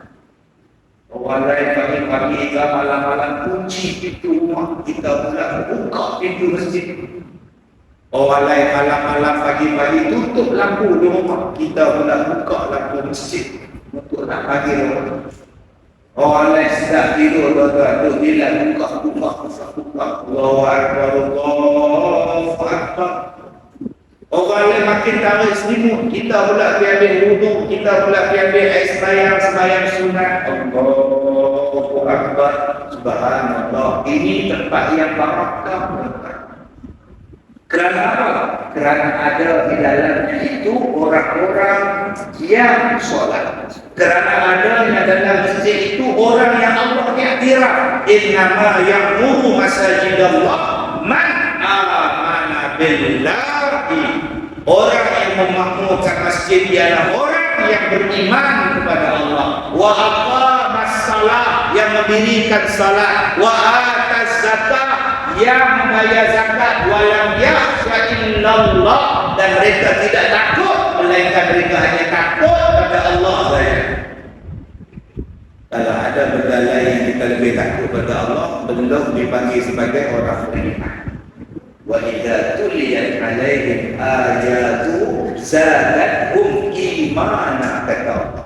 Orang lain pagi-pagi ke malam-malam kunci pintu rumah, kita pula buka pintu masjid. Orang lain malam-malam pagi-pagi tutup lampu di rumah, kita pula buka lampu masjid untuk nak pagi rumah. Orang lain sedap tidur, tuan-tuan, bila buka. Allahu Akbar, Allahu Akbar. Orang lain makin tarik selimut, kita pula pergi ambil wuduk, kita pula pergi ambil air sembahyang sunat. Allahu Akbar, subhanallah. Ini tempat yang barakah. Kerana apa? Kerana ada di dalamnya itu orang-orang yang solat. Kerana adanya dalam masjid itu orang yang Allah iktiraf. Innama ya'muru masajidallah man amana billahi. Orang yang memakmurkan masjid ialah orang yang beriman kepada Allah. Wa aqamas salat, yang mendirikan salat. Wa ataz zakat, yang membayar zakat. Wa lam yakhsha illallah, dan mereka tidak takut, melainkan mereka hanya takut kepada Allah saja. Kalau ada benda yang kita lebih takut kepada Allah, belum dipanggil sebagai orang beriman. Wa idza tuliyat 'alaihim ayatu zadatuhum imana, kata Allah.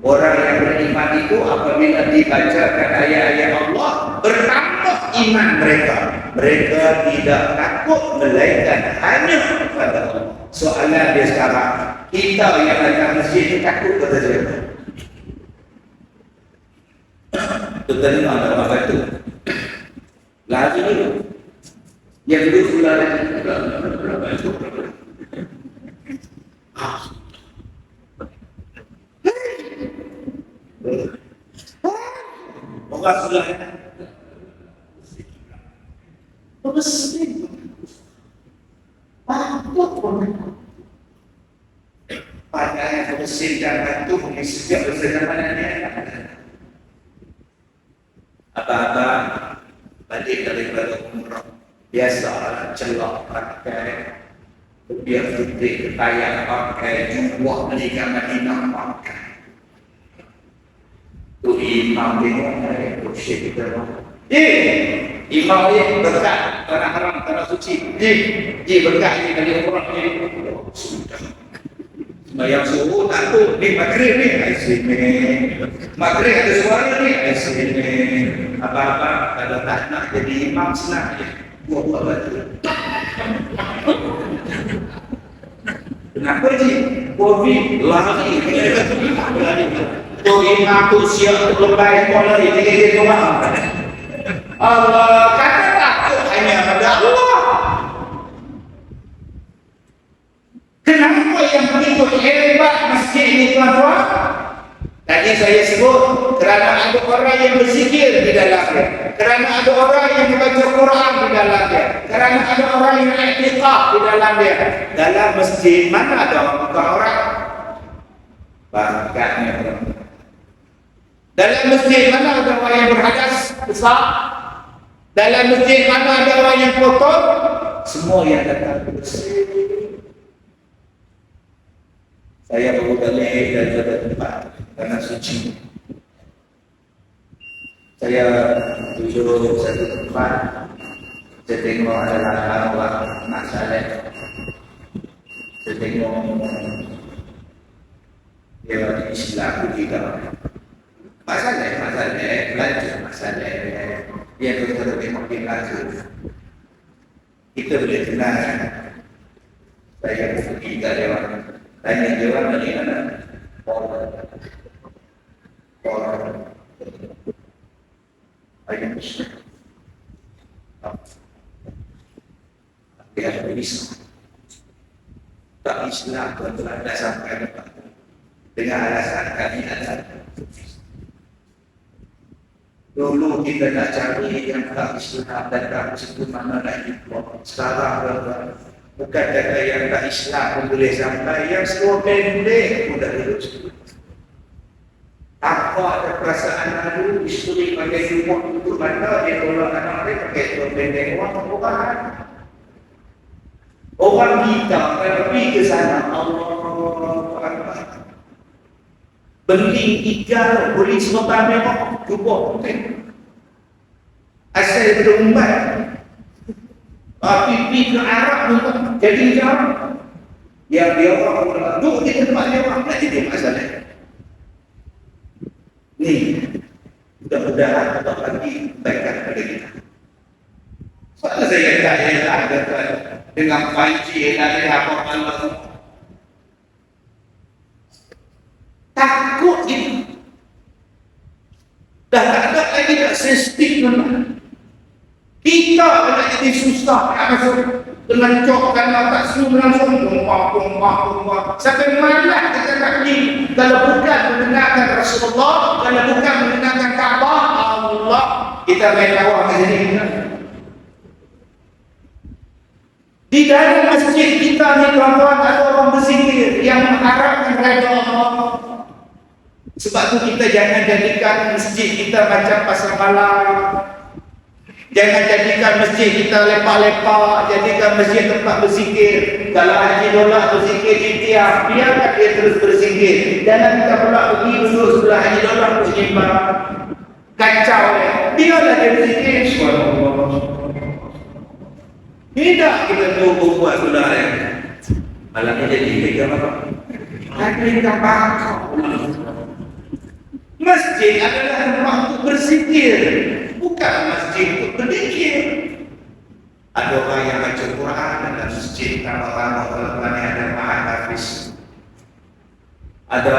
Orang yang beriman itu apabila dibacakan ayat-ayat Allah, bertambah iman mereka. Mereka tidak takut melainkan hanya kepada Allah. Soalan dia sekarang, kita yang datang masjid itu takut kepada siapa? Terdengar ada apa itu? Lagi dulu. Yang dulu sudah lagi. Orang sudah Muslim patut pun. Padahal Muslim dan patuh di setiap zamannya. Abang-abang balik daripada umrah biasa celok pakai biar putih ketayang pakai jubah menikah Madinah pakai tu imam dia kursi kita imam dia berkat tanah haram tanah suci berkat ni kali umrah ni sudah sembahyang subuh tak tu ni maghrib ni sini maghrib ada suara ni sini apa-apa kalau tak nak jadi imam senang je buat batu. Kenapa je? Covid lari. Tu imam tu siap lebay sekolah ni dia rumah. Allah kata takut hanya pada Allah. Kenapa yang begitu hebat masjid ini tuan-tuan? Tadi saya sebut kerana ada orang yang berzikir di dalamnya, kerana ada orang yang membaca Quran di dalamnya, kerana ada orang yang i'tikaf di dalamnya. Dalam masjid mana ada orang? Barakatnya orang. Dalam masjid mana ada orang yang berhadas besar? Dalam masjid mana ada orang yang kotor? Semua yang datang bersih. Saya baru balik daripada tempat tanah suci. Saya duduk satu tempat, saya tengok ada orang nak salat. Saya tengok dia Islam kita. Masalah, belajar masalah. Dia betul tengok dia belajar. Kita boleh kenal. Saya pergi ke dia. Tanya dia orang dari mana? Orang ayam Islam. Dia ada Islam. Tak Islam pun ada sampai dengan alasan kami ada. Dulu kita nak cari yang tak Islam dan tak Islam mana lagi. Sekarang bukan kata yang tak Islam pun boleh sampai, yang semua pendek pun dah hidup semua. Apa ada perasaan lalu, isteri pakai jubah tutup mata, dia tolak anak dia pakai tutup pendek, orang. Orang kita pergi ke sana, Allah Akbar. Beling ikan, boleh semua merah, jubah putih. Asal daripada umat. Pergi ke Arab pun jadi jauh. Yang dia orang duduk di tempat dia orang tak jadi masalah. Ni mudah-mudahan Allah bagi kebaikan kepada kita. Soalnya saya tak elak dengan panci dari apa Allah. Takut ini. Dah tak ada lagi tak sensitif memang. Kita nak jadi susah nak masuk dengan cok kalau tak semua langsung tumpah. Sampai mana kita nak pergi kalau bukan mendengarkan Rasulullah, kalau bukan mendengarkan Kaabah, Allah kita main awak ke sini. Di dalam masjid kita ni tuan-tuan ada orang berzikir yang mengharapkan redha Allah. Sebab tu kita jangan jadikan masjid kita macam pasar malam. Jangan jadikan masjid kita lepak-lepak, jadikan masjid tempat berzikir. Kalau Haji Dollah berzikir di tiang, biarkan dia terus berzikir. Jangan kita pula pergi duduk sebelah Haji Dollah berjimbang. Kacau dia. Biarlah dia berzikir. Subhanallah. Tidak kita tunggu buat saudara yang malam ini jadi pegang apa? Pegang bakau. Masjid adalah tempat untuk berzikir, bukan masjid untuk berzikir. Ada orang yang baca Quran dalam masjid, tambah-tambah ada mahal hafiz. Ada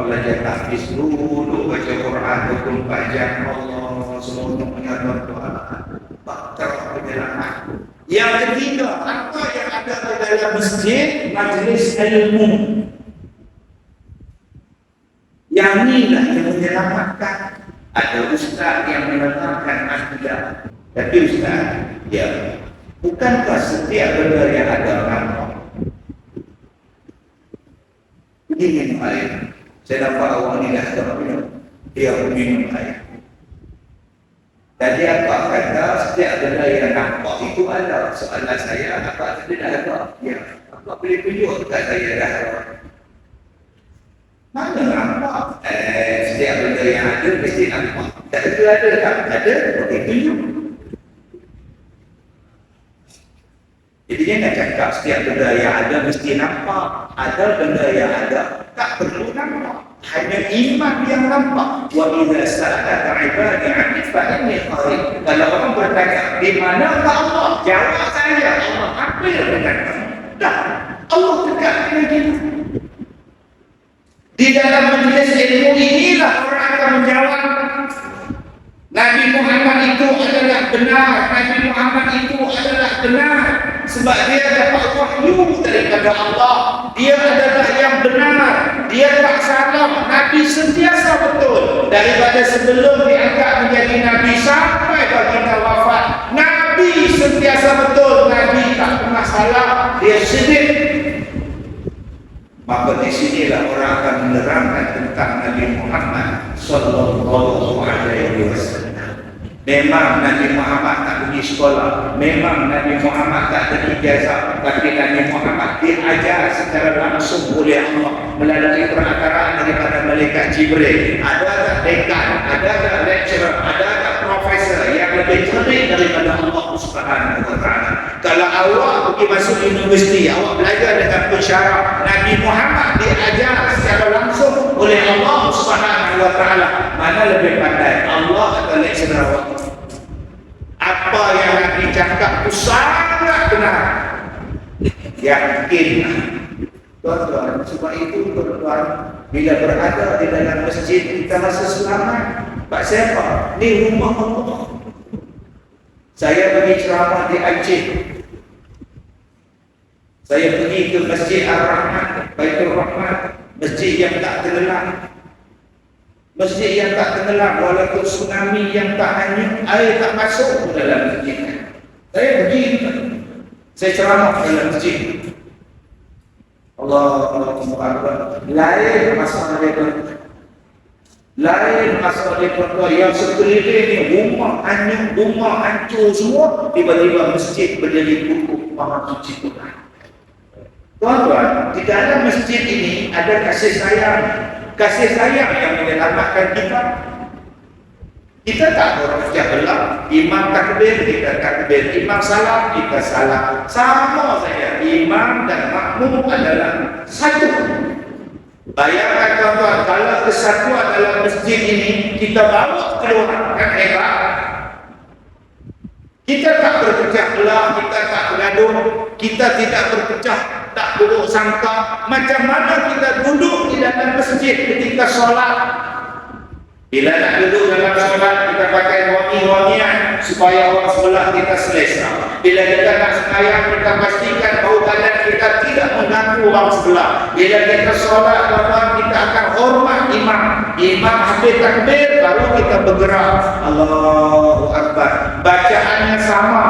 belajar hafiz dulu, baca Quran 24 jam, Allah semuanya doa. Bakal penyerahan. Yang ketiga, apa yang ada di dalam masjid? Majlis ilmu. Yang inilah yang menyelamatkan. Ada ustaz yang menerangkan akidah. Tapi ustaz, ya Bukankah setiap benda yang ada nama? Minum air. Saya nampak awak ni dah tak minum. Dia minum air. Tadi apa kata setiap benda yang nampak itu ada. Soalan saya, apa tadi dah ada? Ya. Apa boleh tunjuk dekat saya dah ada? Mana nampak? Setiap benda yang ada mesti nampak. Tak ada tak? Ada, boleh tunjuk. Jadi jangan cakap setiap benda yang ada mesti nampak. Ada benda yang ada tak perlu nampak. Hanya iman yang nampak. Wa idza sa'alaka 'ibadi 'anni fa inni qarib. Kalau orang bertanya, di mana Allah? Jawab saya, Allah hampir dengan kamu. Dah, Allah dekat dengan kita. Di dalam majlis ilmu inilah orang akan menjawab. Nabi Muhammad itu adalah benar. Nabi Muhammad itu adalah benar. Sebab dia dapat wahyu daripada Allah. Dia adalah yang benar. Dia tak salah. Nabi sentiasa betul. Daripada sebelum diangkat menjadi Nabi sampai baginda wafat, Nabi sentiasa betul. Nabi tak pernah salah. Dia siddiq. Maka di sinilah orang akan menerangkan tentang Nabi Muhammad sallallahu alaihi wasallam. Memang Nabi Muhammad tak pergi sekolah, memang Nabi Muhammad tak ada ijazah, tapi Nabi Muhammad diajar secara langsung oleh Allah melalui perantaraan daripada malaikat Jibril. Ada tak dekan, ada tak lecturer, ada tak profesor yang lebih cerdik daripada Allah Subhanahu wa taala. Kalau awak pergi masuk universiti, awak belajar dengan pensyarah, Nabi Muhammad diajar secara langsung oleh Allah Subhanahu wa taala. Mana lebih pandai, Allah atau lecturer awak? Apa yang Nabi cakap itu sangat benar. Yakinlah. Tuan-tuan, sebab itu tuan-tuan, bila berada di dalam masjid kita rasa selamat. Pak siapa? Ni rumah Allah. Saya pergi ceramah di Aceh. Saya pergi ke Masjid Ar-Rahman, Baitul Rahman, masjid yang tak tenggelam. Masjid yang tak tenggelam, walaupun tsunami yang tak hanyut, air tak masuk ke dalam masjid. Saya pergi, saya ceramah dalam masjid. Allahu Akbar. Lain masalah dia. Lain masalah dia yang sekeliling ni rumah hanyut, rumah hancur semua, tiba-tiba masjid berdiri kukuh maha suci Tuhan. Tuan-tuan, di dalam masjid ini ada kasih sayang. Kasih sayang yang menyelamatkan kita. Kita tak berpecah belah. Imam takbir, kita takbir. Imam salam, kita salam. Sama saja. Imam dan makmum adalah satu. Bayangkan tuan-tuan, kalau kesatuan dalam masjid ini kita bawa keluar, kan hebat. Kita tak berpecah belah, kita tak bergaduh, kita tidak berpecah, tak buruk sangka. Macam mana kita duduk di dalam masjid ketika solat? Bila nak duduk dalam solat, kita pakai wangi-wangian supaya orang sebelah kita selesa. Bila kita nak sembahyang, kita pastikan bau badan kita tidak mengganggu orang sebelah. Bila kita solat, kita akan hormat imam. Imam habis takbir, baru kita bergerak. Allahu Akbar. Bacaannya sama.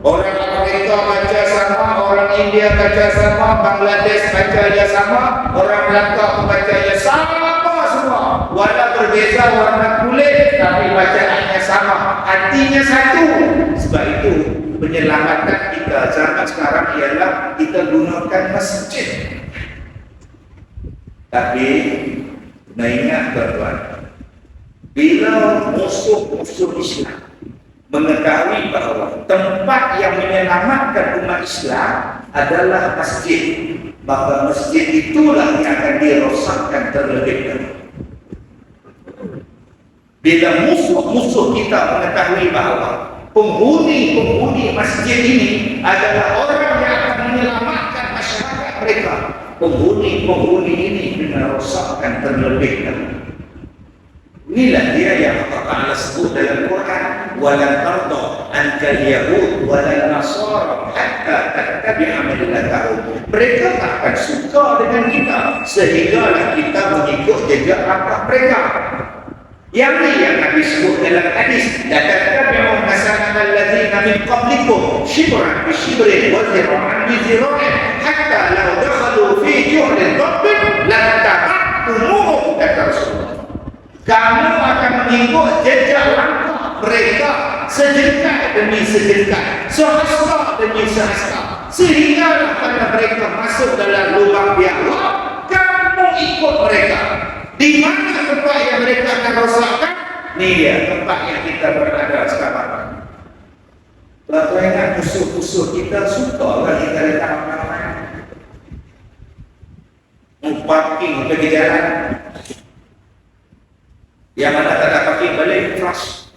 Orang Afrika baca sama, orang India baca sama, Bangladesh bacanya sama, orang Melaka bacanya sama semua. Walau berbeza warna kulit, tapi bacaannya sama, artinya satu. Sebab itu penyelamatan kita zaman sekarang ialah kita gunakan masjid. Tapi nak ingat tuan-tuan, bila musuh-musuh Islam mengetahui bahawa tempat yang menyelamatkan umat Islam adalah masjid, maka masjid itulah yang akan dirosakkan terlebih dahulu. Bila musuh-musuh kita mengetahui bahawa penghuni masjid ini adalah orang yang akan menyelamatkan masyarakat mereka, penghuni ini dirosakkan terlebih dahulu. Inilah dia yang Allah Ta'ala sebut dalam Quran, walan tarda ankal yahud walan nasara hatta tattabi'a millatahum. Mereka tak akan suka dengan kita sehinggalah kita mengikut jejak langkah mereka. Yang ini yang Nabi sebut dalam hadis, la tattabi'u masalana alladzina min qablikum shibran bi shibrin wa zira'an bi zira'in hatta law dakhalu fi juhrin dhabbin lattaba'tumuhu, kata Rasulullah. Kamu akan mengikut jejak langkah mereka sejengkal demi sejengkal, sehasta demi sehasta, sehinggalah pada mereka masuk dalam lubang biara, kamu ikut mereka. Di mana tempat yang mereka akan rosakkan? Ini dia tempat yang kita berada sekarang. Tuan-tuan ingat musuh-musuh kita suka lah kita letak apa-apa. Parking pergi jalan. Yang mana tak ada parking balik, trust.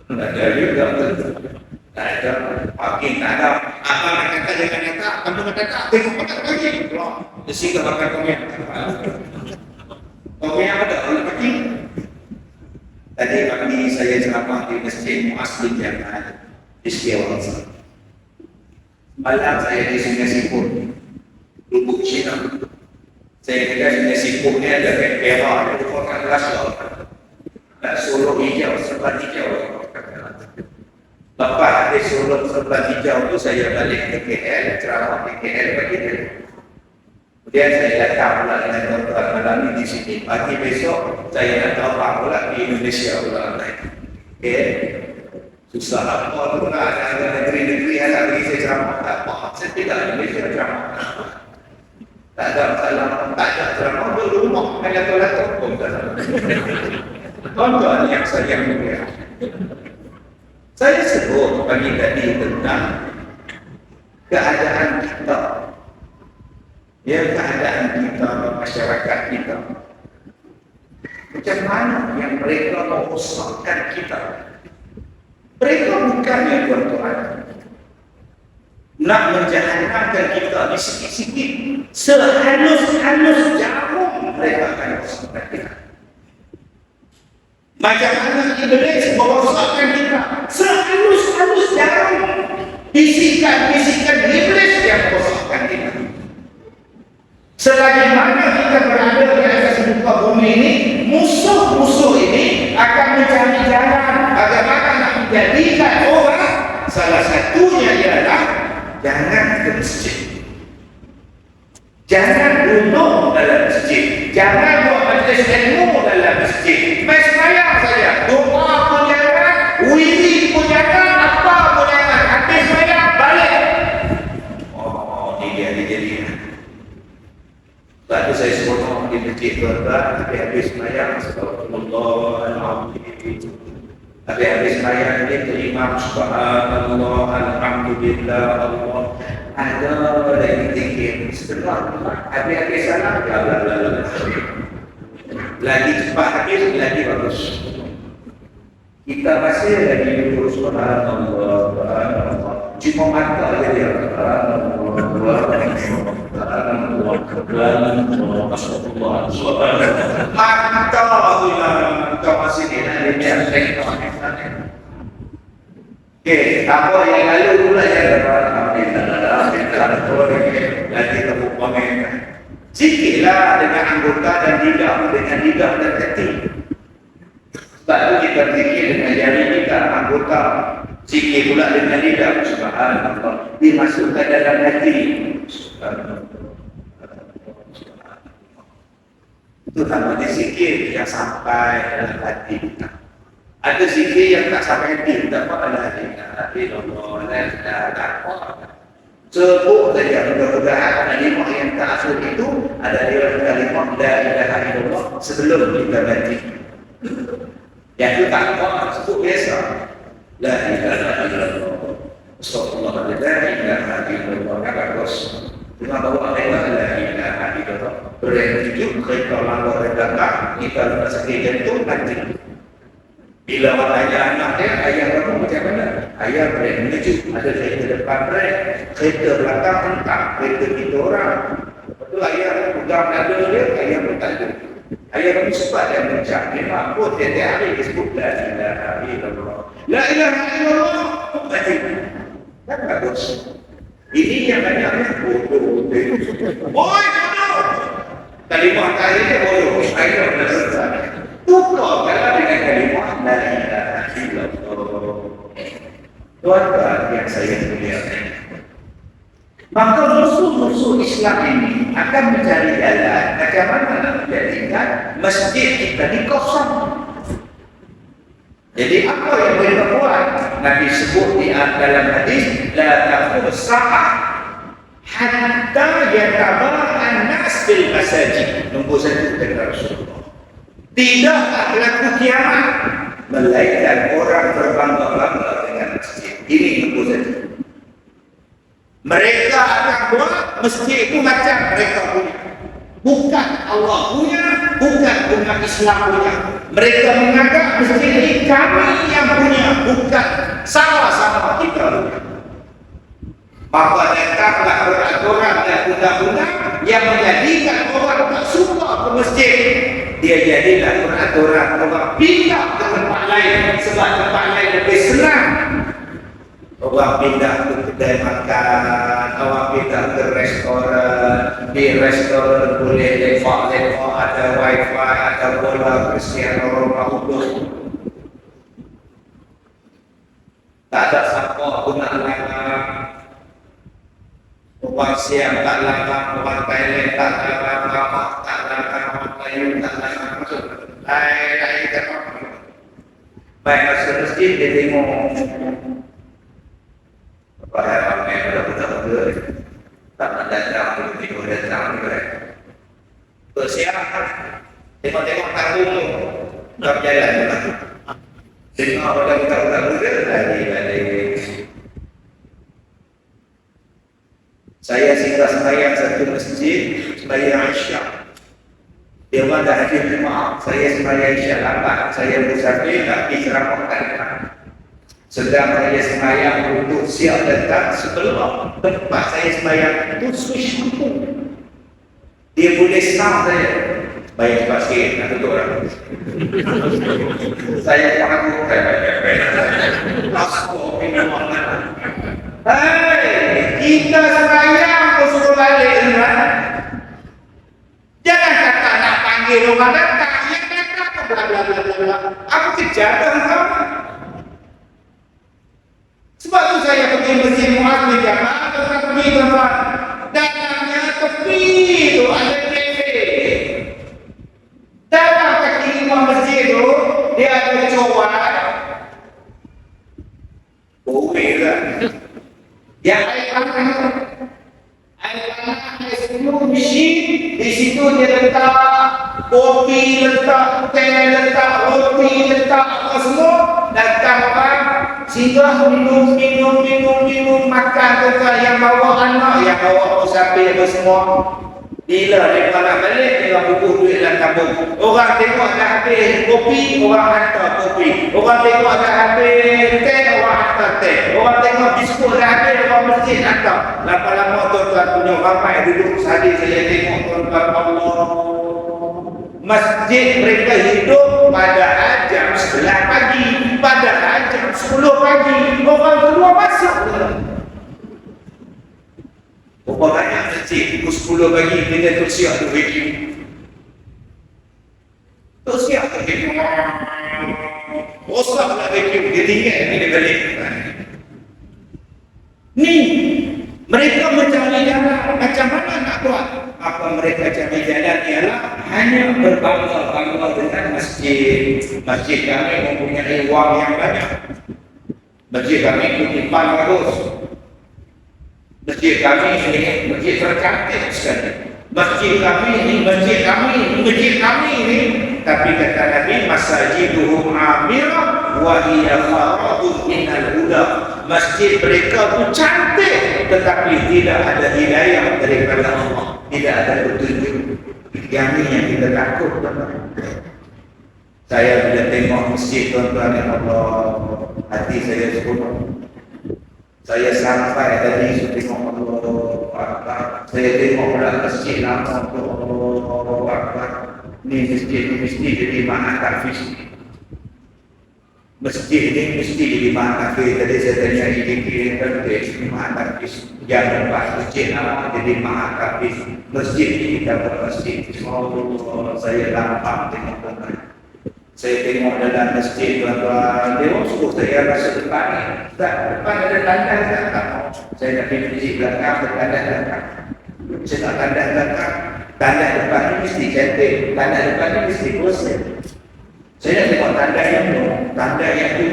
Tak ada juga. Tak ada parking, tak ada. Apa nak kata jangan kata, kamu kata tak, tengok pada lagi. Dia singgah makan komen. Komen apa tak? Kalau parking. Tadi pagi saya ceramah di Masjid Muaz bin Jamal di Setiawan. Malam saya di Sungai Sipur, Lubuk Cina. Saya kira Sungai Sipur ni ada perak, ada kotak gelas tak Solo hijau, serba hijau. Lepas di Solo serba hijau tu saya balik ke KL, ceramah di KL pagi tu. Kemudian saya datang pula dengan tuan-tuan malam ni di sini. Pagi besok saya datang pula di Indonesia pula. Okay. Susah apa tu nak ada negeri-negeri yang tak bagi saya ceramah. Tak apa, saya tidak Indonesia ceramah. Tak ada masalah, tak ada ceramah berumah hanya tolak-tolak pun tak ada. Tuan-tuan yang saya mulia, saya sebut pagi tadi tentang keadaan kita, ya, keadaan kita, masyarakat kita. Macam mana yang mereka merosakkan kita? Mereka bukannya tuan-tuan nak menjahanamkan kita di sikit-sikit, sehalus-halus jarum mereka akan merosakkan kita. Macam mana Iblis merosakkan kita, sehalus-halus jarum, bisikan-bisikan Iblis yang merosakkan kita. Selagi mana kita berada di atas muka bumi ini, musuh-musuh ini akan mencari jalan bagaimana nak menjadikan orang. Salah satunya ialah jangan ke masjid, jangan duduk dalam masjid, jangan buat majlis ilmu dalam masjid. Mai sembahyang saja, doa pun jangan, wirid pun jangan, apa pun jangan. Habis sembahyang balik. Oh, ini dia jadi. Lalu saya sebut orang di masjid tuan-tuan, habis sembahyang, Astagfirullahaladzim. Habis sembahyang ini terima subhanallah, alhamdulillah, Allah. Ada lagi zikir. Sebenarnya habis salam, lagi cepat habis, lagi bagus. Kita masih lagi duduk subhanallah, subhanallah. Cuma mata aja dia mata tu yang kau masih di dalam dia. Okey, apa yang lalu pula yang lagi tepuk komen. Sikitlah dengan anggota dan lidah, dengan lidah dan hati. Sebab itu kita zikir dengan jari kita, anggota. Zikir pula dengan lidah, subhanallah, dimasukkan dalam hati. Itu namanya zikir yang sampai dalam hati kita. Ada zikir yang tak sampai hati, tak apa dalam hati. Sebut saja mudah-mudahan kalimah yang tak asal itu ada di dalam kalimah la ilaha illallah sebelum kita mati. Yang itu tak apa, sebut biasa. La ilaha illallah. Astagfirullah, la ilaha illallah. Bagus. Cuma bawa ayat la ilaha illallah. Berhenti kereta langgar redakan, kita lepas sakit jantung mati. Bila ayah anak dia, ayah kamu macam mana? Ayah brek menuju, ada kereta depan brek, kereta belakang hentak, kereta kita orang. Lepas tu ayah pegang dada dia, ayah pun tak ada. Ayah kamu sempat dia mencak, memang pun tiap-tiap hari dia sebut la ilaha illallah. La ilaha illallah, mati. Kan bagus. Ini yang banyaknya bodoh. Boy, bodoh! Kalimah tadi dia bodoh, ayah dah selesai. Tukar kalau dengan kalimah la ilaha illallah. Tuan-tuan yang saya muliakan, maka musuh-musuh Islam ini akan mencari jalan bagaimana nak menjadikan masjid kita ini kosong. Jadi apa yang boleh berbuat? Nabi sebut di dalam hadis, la taqum sa'ah hatta yataba'an nas bil masajid. Nombor 1 kata Rasulullah. Tidak berlaku kiamat melainkan orang berbangga-bangga dengan masjid. Ini nombor 1. Mereka akan buat masjid itu macam mereka punya. Bukan Allah punya, bukan umat Islam punya. Mereka menganggap masjid ini kami yang punya, bukan sama-sama kita punya. Maka datanglah peraturan dan undang-undang yang menjadikan orang tak suka ke masjid. Dia jadilah peraturan orang pindah ke tempat lain sebab tempat lain lebih senang. Orang pindah ke kedai makan, orang pindah ke restoran. Di restoran boleh lepak-lepak, ada wifi, ada bola, Cristiano Ronaldo. Tak ada siapa pun nak larang. Orang siang tak larang, orang Thailand tak larang, orang tak larang, orang Melayu tak larang. Masuk. Hai, kan. Baik, masuk masjid dia tengok. Pada ramai budak-budak tak nak datang, tidur datang juga. Siang, tengok-tengok tanggung tu, tak berjalan juga. Tengok budak-budak muda balik. Saya singgah sembahyang satu masjid, sembahyang Isyak. Dia orang dah hadir jemaah, saya sembahyang Isyak lambat, saya bersabit tak pergi ceramahkan. Sedang saya sembahyang untuk siap datang sebelum tempat saya sembahyang itu switch lampu. Dia boleh sound saya. Baik cepat sikit, nak tutup orang. Saya meragukan banyak-banyak. Astagfirullah. Hai, kita sembahyang kau suruh balik kan? Jangan kata nak panggil orang datang, yang datang bla bla bla bla. Aku kejar kau. Sebab tu saya pergi masjid Muaz di Jamaah, kita pergi tuan-tuan. Datangnya tepi tu ada kafe. Dalam kaki lima masjid tu, dia ada cowan. Boleh kan? Yang air panas. Air panas, air seluruh mesin. Di situ dia letak kopi, letak teh, letak roti, letak apa semua. Datang orang singgah minum makan tukar yang bawa anak, yang bawa musafir apa semua. Bila mereka nak balik, mereka bubuh duit dalam tabung. Orang tengok dah habis kopi, orang hantar kopi. Orang tengok dah habis teh, orang hantar teh. Orang tengok biskut dah habis, orang masjid hantar. Lama-lama tuan-tuan punya ramai duduk sahaja saya tengok tuan-tuan Allah. Masjid mereka hidup pada jam 11 pagi, pada jam 10 pagi. Orang kedua masuk. Berapa banyak masjid pukul 10 pagi dengan tu siap tu vacuum. Tu siap tu vacuum. Rosaklah vacuum, dia tinggal ni dia balik. Ni mereka mencari jalan macam mana nak buat? Apa mereka cari jalan ialah hanya berbangga-bangga dengan masjid. Masjid kami mempunyai wang yang banyak. Masjid kami kutipan bagus. Masjid kami ini masjid tercantik sekali. Masjid kami ini, masjid kami ini. Tapi kata Nabi, masajiduhum amirah wa hiya kharabun minal huda. Masjid mereka itu cantik, tetapi tidak ada hidayah daripada Allah. Tidak ada petunjuk. Yang ini yang kita takut. Saya bila tengok masjid tuan-tuan yang Allah, hati saya sepenuh. Saya sampai tadi saya tengok Allah. Saya tengok pula masjid lama Allah. Ni masjid ni mesti jadi mana tahfiz. Masjid ni mesti jadi mana tahfiz. Tadi saya tanya IDK dan mana tahfiz. Jangan bahas masjid lama jadi mana tahfiz. Masjid ni kita buat masjid. Allah, saya nampak tengok Allah. Saya tengok dalam masjid tuan-tuan, dia suruh saya masuk depan ni. Tak, depan ada tandas tak? Saya nak pergi masjid belakang, ada tandas belakang. Saya tak tandas belakang. Tandas depan ni mesti cantik, tandas depan ni mesti bersih. Saya nak tengok tandas yang tu. Tandas yang tu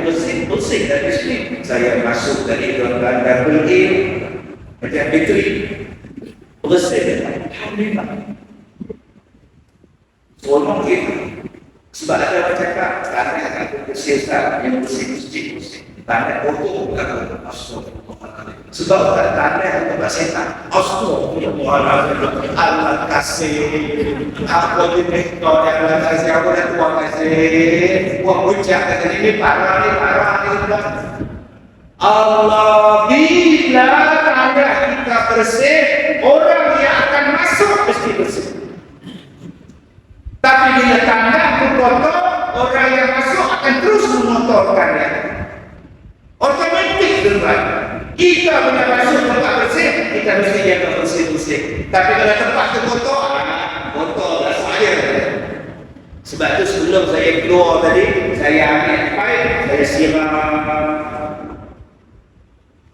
bersih dari sini. Saya masuk dari tuan-tuan double A, macam bateri. Bersih. Alhamdulillah. Seronok gitu. Sebab ada orang cakap, tandas aku bersih Ustaz, yang bersih masjid. Tandas kotor bukan astagfirullahaladzim. Sebab tak tandas tempat setan. Astagfirullahaladzim. Allah kasih. Aku jenis kau yang Allah kasih. Aku dah Tuhan kasih. Buat ucap kata ini parah ni. Allah bila tandas kita bersih, orang yang akan masuk mesti bersih. Tapi bila tandas itu kotor, orang yang masuk akan terus mengotorkannya. Otomatik tuan. Kita bila masuk tempat bersih, kita mesti jaga bersih-bersih. Tapi kalau tempat itu kotor, kotor dah saya. Sebab itu sebelum saya keluar tadi, saya ambil pipe, saya siram.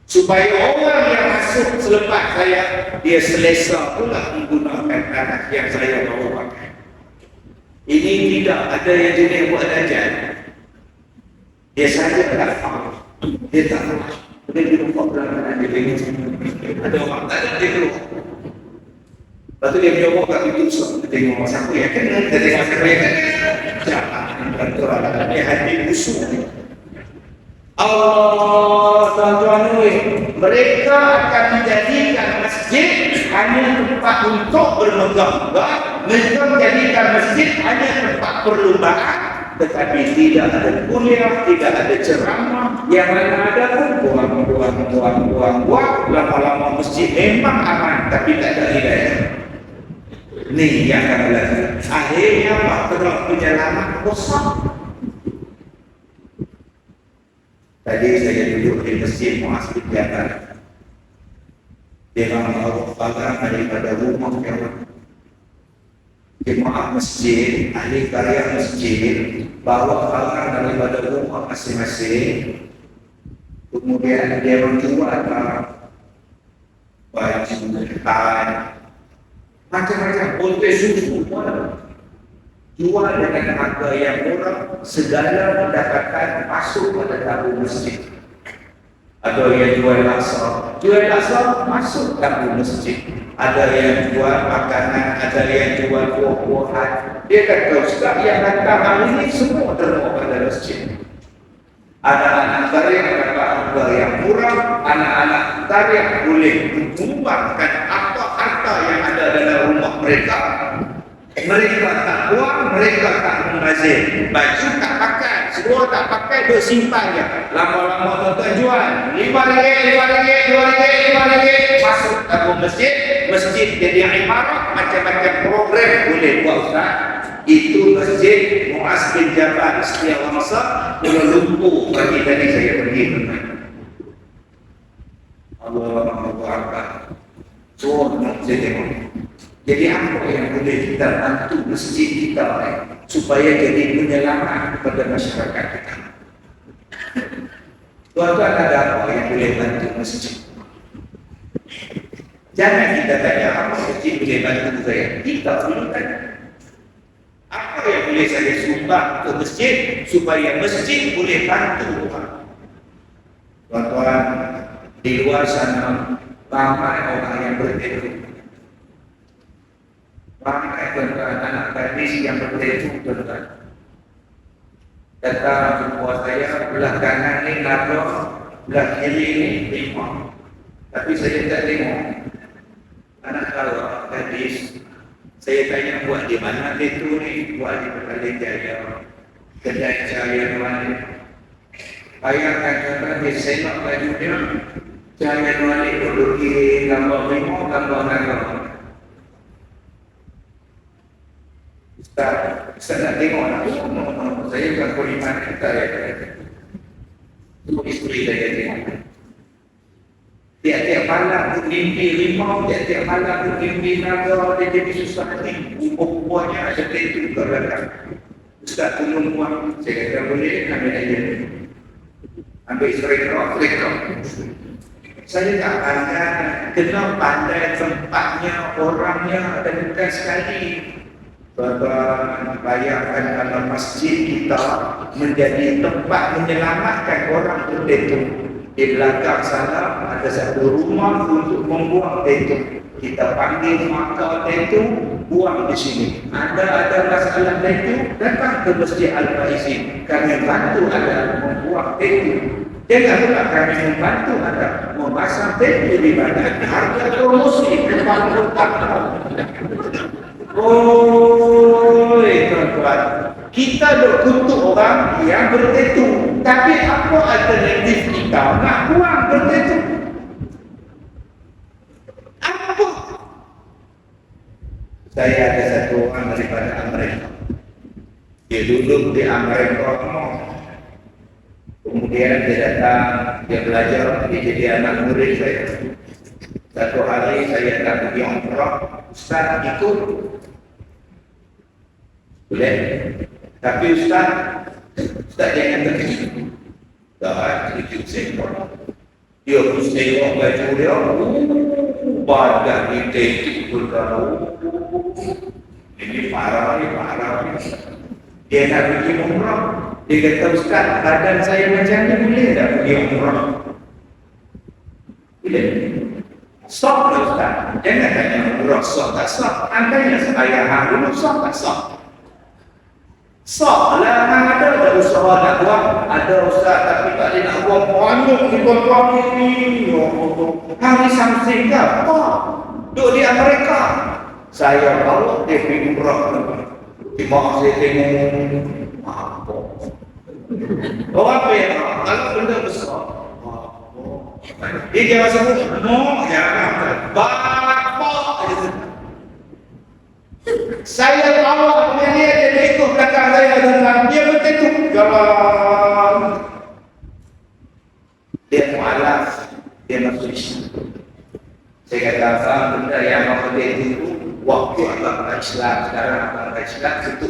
Supaya orang yang masuk selepas saya, dia selesa pula menggunakan tanah yang saya bawa pakai. Ini tidak ada yang jenis buat dajjal. Dia saja tak faham. Dia tak faham. Dia keluar dalam dia begini. Ada orang tak ada, dia keluar. Lepas tu dia berjawab kat pintu besar. Dia tengok siapa yang kena. Dia tengok siapa yang kena. Jangan. Dia hati musuh. Allah tuan-tuan, mereka akan menjadikan masjid hanya tempat untuk bermegah-megah. Mereka menjadikan masjid hanya tempat perlumbaan, tetapi tidak ada kuliah, tidak ada ceramah. Yang mana ada pun buang. Lama-lama masjid memang aman, tapi tak ada hidayah. Ni yang akan berlaku. Akhirnya bahtera penyelamat kosong. Tadi saya duduk di masjid Muaz bin Jabal. Dia membawa barang daripada rumah kawan. Jemaah masjid, ahli karya masjid, bawa barang daripada rumah masing-masing. Kemudian dia menjual barang, baju, kain, macam-macam, boleh susu pun. Jual dengan harga yang murah, segala pendapatan masuk pada tabung masjid. Ada yang jual laksa masuk tabung masjid. Ada yang jual makanan, ada yang jual buah-buahan. Dia kata, Ustaz yang datang hari ini semua terbawa pada masjid. Anak-anak tarik dapat harga yang murah, anak-anak tarik boleh menyumbangkan apa harta yang ada dalam rumah mereka. Mereka tak buang, mereka tak membazir. Baju tak pakai, semua tak pakai, duk simpannya. Lama-lama tuan-tuan jual RM5, masuk tabung masjid. Masjid jadi imarah, macam-macam program boleh buat Ustaz. Itu masjid Muaz bin Jabal setiap masa. Kuala Lumpur pagi tadi saya pergi. Allahu Akbar. So, saya tengok. Jadi apa yang boleh kita bantu masjid kita supaya jadi penyelamat kepada masyarakat kita? Tuan-tuan, ada apa yang boleh bantu masjid? Jangan kita tanya apa masjid boleh bantu saya. Kita dulu tanya. Apa yang boleh saya sumbang ke masjid supaya masjid boleh bantu orang? Tuan-tuan, di luar sana ramai orang yang bertelur. Ramai tuan-tuan anak gadis yang bertelur tuan-tuan. Datang jumpa saya, belah kanan ni nado, belah kiri ni 5. Tapi saya tak tengok. Anak kalau gadis, saya tanya buat di mana itu ni, buat di Petaling Jaya, kedai cahaya Nuani. Bayangkan tuan-tuan, dia senok baju dia, cahaya Nuani duduk kiri, gambar 5, gambar 6. Ustaz nak tengok nak saya bukan poliman kita ya. Itu isteri saya tengok. Tiap-tiap malam tu mimpi 5, tiap-tiap malam tu mimpi naga, dia jadi susah hati. Buah-buahnya ada tentu ke belakang. Ustaz tolong buat. Saya kata boleh, ambil aja. Ambil serikok. Saya tak pandai, kena pandai tempatnya, orangnya, dan bukan sekali. Tuan-tuan, bayangkan kalau masjid kita menjadi tempat menyelamatkan orang tertentu. Di belakang sana ada satu rumah untuk membuang tentu. Kita panggil maka tentu, buang di sini. Ada masalah tentu, datang ke Masjid Al-Faizin. Kami bantu anda membuang tentu. Jangan pula kami membantu anda memasang tentu di badan. Harga promosi depan hutang. Tuan-tuan, kita berkutuk orang yang bertentu, tapi apa alternatif kita nak buang bertentu? Apa? Saya ada satu orang daripada Amerika. Dia duduk di Amerika, kemudian dia datang, dia belajar, dia jadi anak murid saya. Satu hari saya tak pergi umrah, Ustaz ikut. Boleh? Tapi Ustaz jangan pergi. Tak, ikut saya. Dia pun tengok baju dia, badan kita itu bergaruh. Ini parah. Dia nak pergi umrah. Dia kata, Ustaz, badan saya macam ni boleh tak pergi umrah? Boleh? Sok lah Ustaz. Jangan tanya umrah sok tak sok. Antanya sembahyang dulu sok tak sok. Sok lah, ada usaha nak buat. Ada Ustaz, tapi tak boleh nak buat banyak di tuan-tuan ini. Hari Samsing ke apa? Duduk di Amerika. Saya bawa dia pergi umrah. Mak saya tengok apa? Orang apa yang kalau benda besar dia jangan sebut no, jangan bapak. Saya bawa dia ikut belakang saya dan dia bertentu jalan. Dia mualaf, dia masuk Islam. Saya kata apa benda yang mau bertentu waktu abang Islam, sekarang abang Islam itu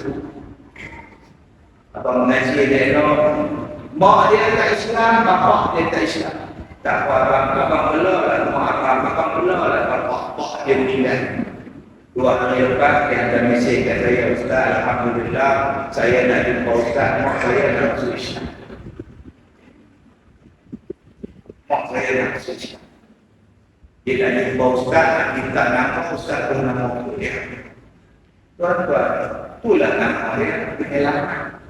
abang mengaji dia mak dia tak Islam, bapak dia tak Islam. Tak apa abang belah lah, mak abang belah lah, bapak dia meninggal. 2 hari lepas dia hantar mesej kat saya, Ustaz, alhamdulillah saya nak jumpa Ustaz, mak saya nak masuk Islam. Mak saya nak masuk Islam. Dia nak jumpa Ustaz, nak minta nama Ustaz pun nama dia. Tuan-tuan, itulah nama dia penyelamat.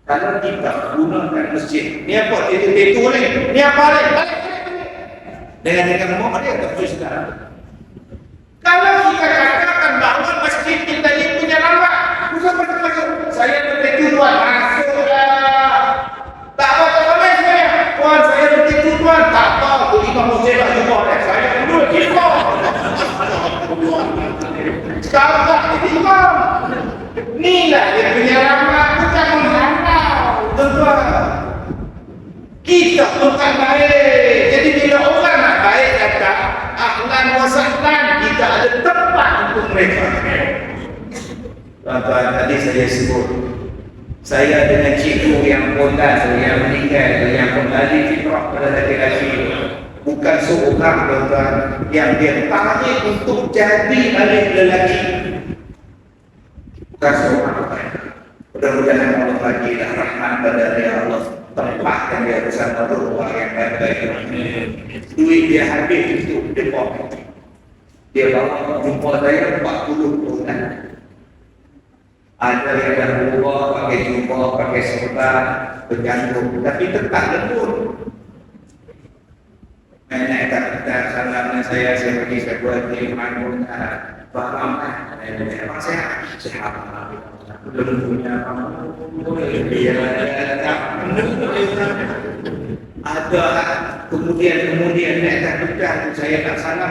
Kalau kita gunakan masjid, ni apa? Itu ni. Ni apa ni? Balik. Dengan nama dia tak boleh Ustaz. Kalau kita katakan bahawa masjid kita ini penyelamat, bukan macam saya bertentu tuan, masuklah. Tak apa, tak apa saya. Tuan, saya bertentu tuan. Tak apa, tu imam Hussein lah jumpa dia. Saya dulu jumpa. Sekarang tak jadi imam. Inilah dia penyelamat, bukan menghantar. Tuan-tuan, kita bukan baik. Jadi bila orang nak baik datang, ahlan wa sahlan, kita ada tempat untuk mereka. Tuan-tuan, tadi saya sebut saya dengan cikgu yang pondas, yang meninggal, yang kembali fitrah pada laki-laki, bukan seorang tuan-tuan yang dia tarik untuk jadi ahli lelaki, bukan seorang. Mudah-mudahan Allah bagilah rahmat pada dia, Allah tempatkan dia bersama ruang yang baik-baik. Duit dia habis untuk deposit. Dia bawa jumpa saya 40 bulan. Ada yang dah berubah, pakai jumpa, pakai serban, bergantung, tapi tetap lembut. Nenek tak salam saya pergi ke buat di Mangun, faham kan? Memang sehat. Belum punya dia ada kemudian nenek tak saya tak salam.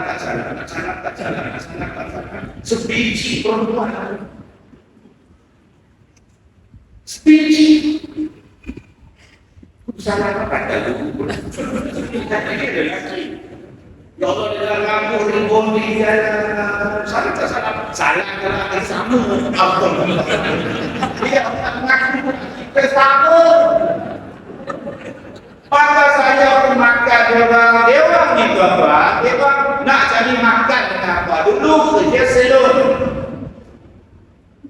Sebiji perempuan. Sebiji. Salah apa kata dulu? Ini ada lagi. Ya Allah dalam lampu ribuan di salah kalau akan sama. Dia sampai sama. Maka saya pun makan dewan ni tuan-tuan. Dewan nak cari makan dengan apa? Dulu kerja salon.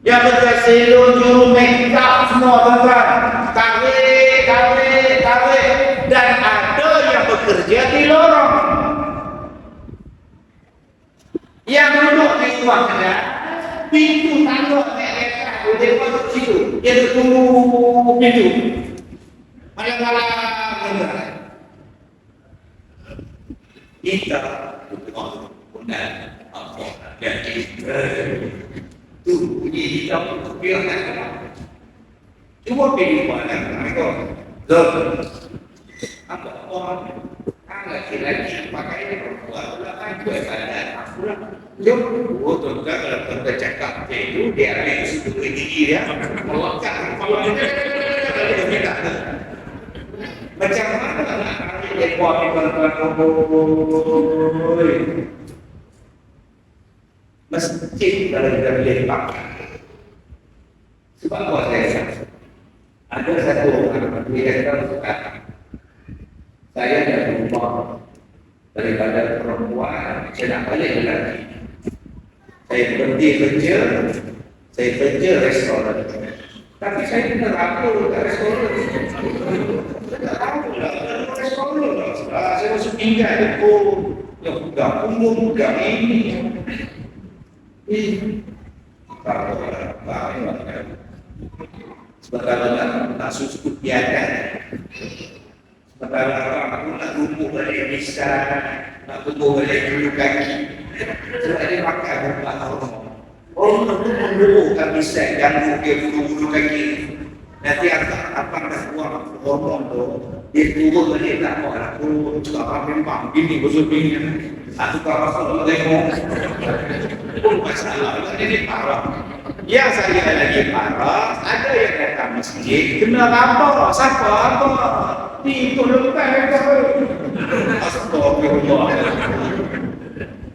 Yang kerja salon, juru make up semua tuan-tuan. Tarik. Dan ada yang bekerja di lorong. Yang duduk di ruang kedai, pintu tangga naik dia masuk situ. Dia tunggu pintu. Malam-malam kita bukan apa yang kita tu bunyi hitam tu biarkan. Cuma pilih mana mereka. Apa orang laki-laki pakai ini perempuan belakang dua badan akurat. Jom, tuan kalau kita cakap itu dia ada situ gigi dia melekatkan kepala dia tidak. Macam mana nak ambil dia buat tuan-tuan? Masjid kalau kita boleh pakai. Sebab apa saya? Ada satu orang dia kata saya dah berubah daripada perempuan, saya nak balik lelaki. Saya berhenti kerja, saya kerja restoran. Tapi saya kena rapor kat restoran. Saya tak tahu lah, restoran lah. Saya masuk tinggal, yang buka punggung, buka ini. Tak tahu lah, sebab kalau nak susu tiada. Sementara aku nak tumbuh balik lisan, nak tumbuh balik dulu kaki. Sebab dia makan bukan hormon. Hormon itu menumbuhkan lisan, ganggu dia bulu-bulu kaki. Nanti apa dah buang hormon tu, dia turun balik tak mau. Aku cakap apa memang bini bosok bini. Aku tak masuk tengok. Pun masalah, ini parah. Yang saya lagi parah, ada yang datang masjid, kena apa? Siapa apa? Di itu lepas ke? Astagfirullah.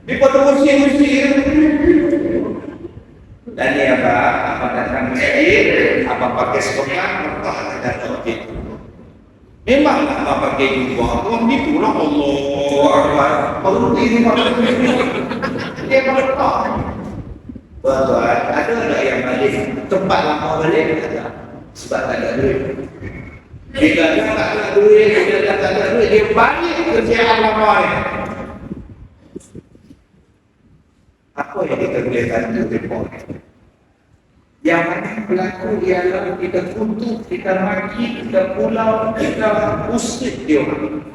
Di pada musik-musik. Dan ni apa? Apa datang masjid, apa pakai sekolah, mertah datang begitu. Memanglah apa pakai jubah, orang itulah Allah Akbar. Baru ini pada dia mertah. Tuan-tuan, ada tak yang balik tempat lama balik? Ada. Sebab tak ada duit. Bila dia tak ada duit, dia balik kerjaan lama ni. Apa yang kita boleh bantu report? Yang mana berlaku ialah kita kutuk, kita maki, kita pulau, kita usik dia orang.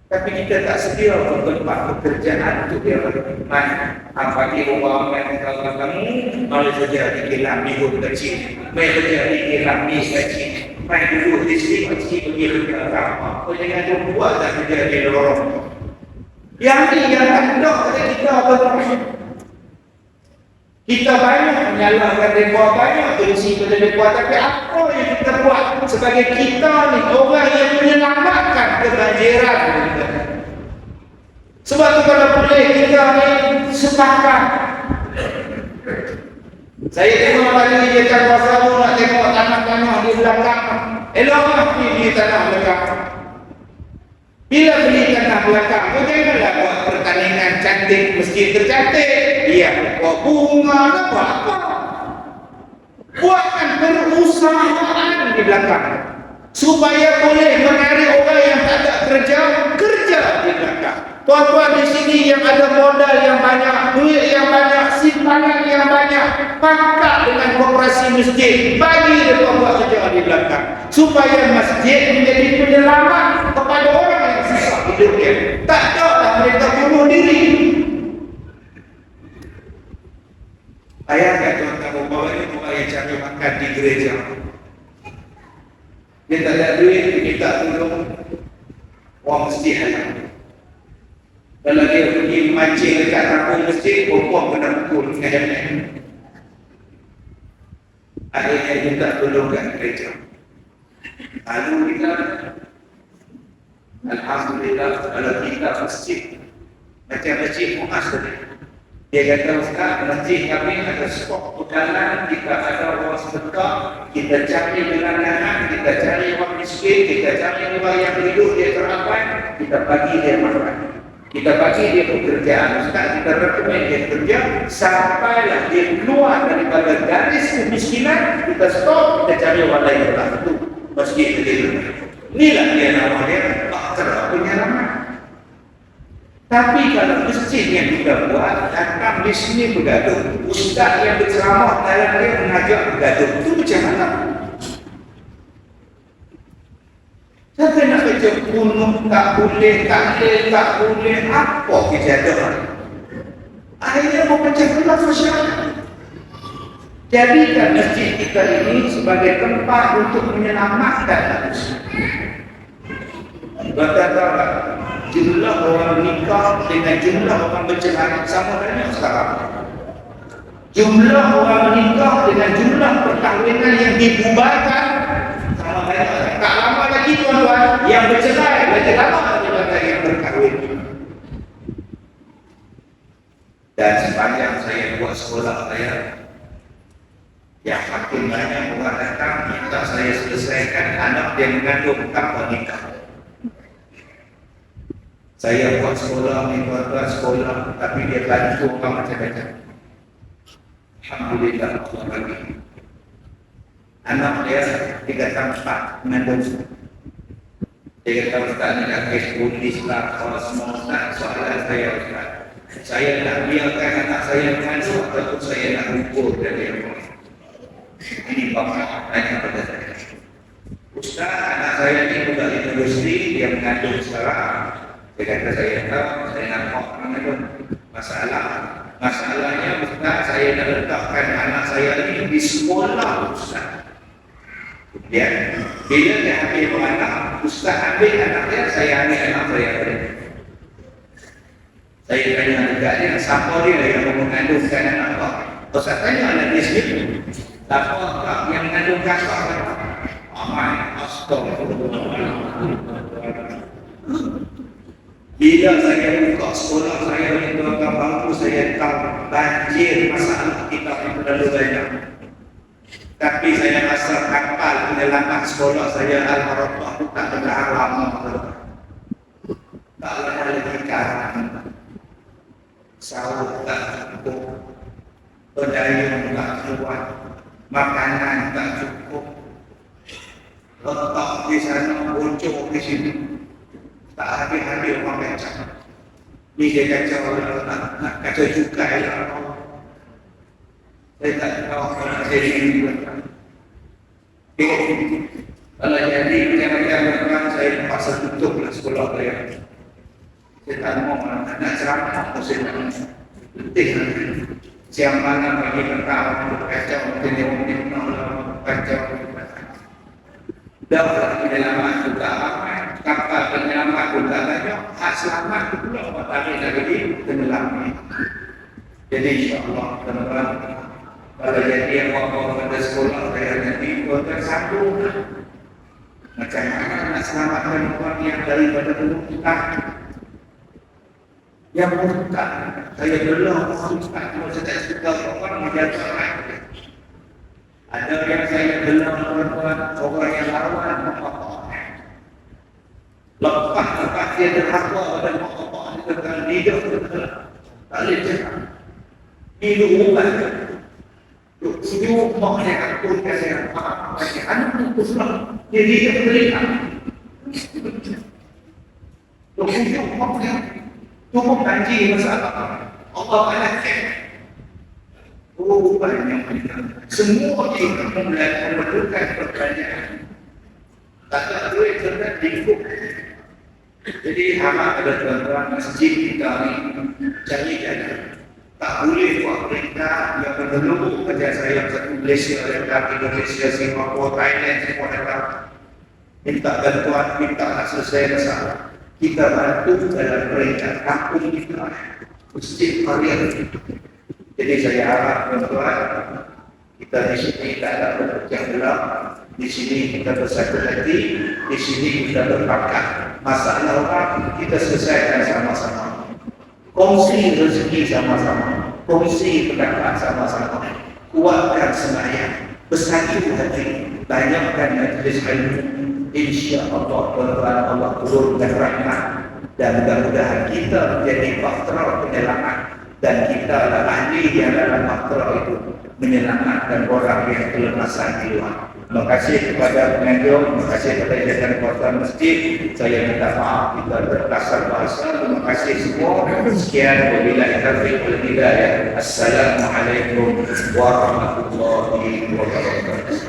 Tapi kita tak sedia untuk tempat pekerjaan untuk dia orang. Pagi orang main kalau kamu malah saja di kilang minggu kecil, main saja di kilang minggu kecil, main dulu di sini pergi kerja apa? Kau jangan dia buat tak kerja di lorong. Yang ni yang tak ada kata kita apa? Kita banyak menyalahkan mereka, banyak benci pada mereka, tapi apa yang kita buat sebagai kita ni orang yang menyelamatkan kebanjiran kita. Sebab tu kalau boleh kita ni sepakat. Saya tengok tadi dia cakap pasal nak tengok tanah-tanah di belakang. Eloklah di tanah belakang. Bila beli tanah belakang, kau janganlah buat pertandingan cantik, masjid tercantik. Dia buat bunga, apa-apa. Buatkan perusahaan di belakang. Supaya boleh menarik orang yang tak ada kerja di belakang. Tuan-tuan di sini yang ada modal yang banyak, duit yang banyak, simpangan yang banyak, pakat dengan koperasi masjid, bagi mereka buat kerja di belakang. Supaya masjid menjadi penyelamat kepada orang yang susah hidupnya. Tak ada mereka bunuh diri. Ayah tuan-tuan bawa ini bukan yang cari makan di gereja. Dia tak ada duit, kita tolong orang masjid anak. Kalau dia pergi mancing dekat kampung masjid, perempuan kena pukul dengan jaminan. Akhirnya minta tolong kat gereja. Lalu kita, alhamdulillah, kalau kita masjid, macam masjid Mu'az tadi, Dia kata, Ustaz, masjid kami ada stok pedanan, kita ada orang sedekah, kita cari gelandangan, kita cari orang miskin, kita cari orang yang hidup dia terapan, kita bagi dia makan. Kita bagi dia pekerjaan. Ustaz, kita rekomen dia kerja sampailah dia keluar daripada garis kemiskinan, kita stop, kita cari orang lain lah. Itu masjid itu. Inilah dia namanya bahtera penyelamat. Tapi kalau masjid yang kita buat datang di sini bergaduh, ustaz yang berceramah dalam dia mengajak bergaduh, itu macam mana? Siapa nak baca bunuh tak boleh, tak boleh, apa kejadian? Akhirnya mau macam gelap masyarakat. Jadikan masjid kita ini sebagai tempat untuk menyelamatkan manusia. Kata-kata jumlah orang nikah dengan jumlah orang bercerai sama banyak sekarang. Jumlah orang menikah dengan jumlah perkahwinan yang dibubarkan sama banyak. Tak lama lagi tuan-tuan, yang bercerai lebih lama daripada yang berkahwin. Dan sepanjang saya buat sekolah saya, yang makin banyak orang datang minta saya selesaikan anak yang mengandung tanpa nikah. Saya buat sekolah, tuan-tuan sekolah, tapi dia bantu orang macam-macam. Alhamdulillah Allah bagi. Anak dia 3 tahun 4 mengandung. Dia kata, Ustaz, ni nak kes polis lah, semua Ustaz, soalan saya Ustaz. Saya nak biarkan anak saya mengandung ataupun saya nak ukur dari Allah. Ini bapa tanya pada saya. Ustaz, anak saya ni budak universiti, dia mengandung sekarang. Dia kata, saya tahu, saya nampak mengandung. Masalahnya Ustaz, saya nak letakkan anak saya ni di sekolah Ustaz. Kemudian, bila dia ambil beranak, Ustaz ambil anak dia, saya ambil anak saya. Saya tanya dekat dia, siapa dia yang mengandungkan anak kau? Ustaz tanya anak dia sendiri. Siapa kau yang mengandung kakak kau? Aman, astagfirullah. Bila saya buka sekolah saya ni tuan-tuan bangku, saya tahu banjir masalah kita yang terlalu banyak. Tapi saya rasa kapal penyelamat sekolah saya Al-Harapah tak ada lama. Tak ada lagi karam. Sawah tak cukup, pedayung tak kuat, makanan tak cukup. Letak di sana, bocor di sini. Tak habis-habis orang kacau. Ni dia kacau nak kacau cukai lah. Saya tak tahu kalau nak jadi ini. Kalau jadi macam-macam saya paksa tutup lah sekolah saya. Saya tak mau nak ceramah, saya tak penting. Siang mana bagi perkara kacau, kacau. Dah penyelamat juga ramai, kapal penyelamat juga banyak, hak selamat pula matahari lagi penyelamat. Jadi insyaAllah teman-teman, kalau jadi apa-apa pada sekolah saya nanti tuan-tuan sambung macam mana nak selamatkan orang yang daripada murtad. Yang murtad, saya belah murtad, kalau saya tak suka orang menjaga orang. Ada yang saya belah tuan-tuan, orang yang lawan mak-bapak. Lepas dia derhaka pada mak-bapak, dia kata hidup tak boleh cakap. Hidup ubat. Hidup mak yang akunkan saya. Anak itu sudah dia hidup berikan. Hidup mak yang cukup banjir masalah. Allah akan banyak semua kita memerlukan pertanyaan. Tak ada duit terhadap lingkup. Jadi harap ada tuan-tuan masjid kita ni cari jalan. Tak boleh buat perintah yang meneluk kerja saya satu Malaysia datang, Indonesia, Singapura, Thailand semua datang. Minta bantuan, minta nak selesai masalah. Kita bantu dalam perintah kampung kita. Masjid Maryam. Jadi saya harap tuan-tuan, kita di sini tak ada berpecah belah, di sini kita bersatu hati, di sini kita berpakat. Masalah orang kita selesaikan sama-sama. Kongsi rezeki sama-sama. kongsi pendapat sama-sama, kuatkan sembahyang, bersatu hati, banyakkan majlis ilmu. Insya Allah tuan-tuan, Allah turunkan rahmat dan mudah-mudahan kita menjadi bahtera penyelamat, dan kita adalah ahli yang dalam bahtera itu menyelamatkan orang yang kelemasan di luar. Terima kasih kepada pengunjung, terima kasih kepada jajaran kuasa masjid. Saya minta maaf kita berkasar bahasa. Terima kasih semua. Sekian, wabillahi taufiq wal hidayah. Assalamualaikum warahmatullahi wabarakatuh.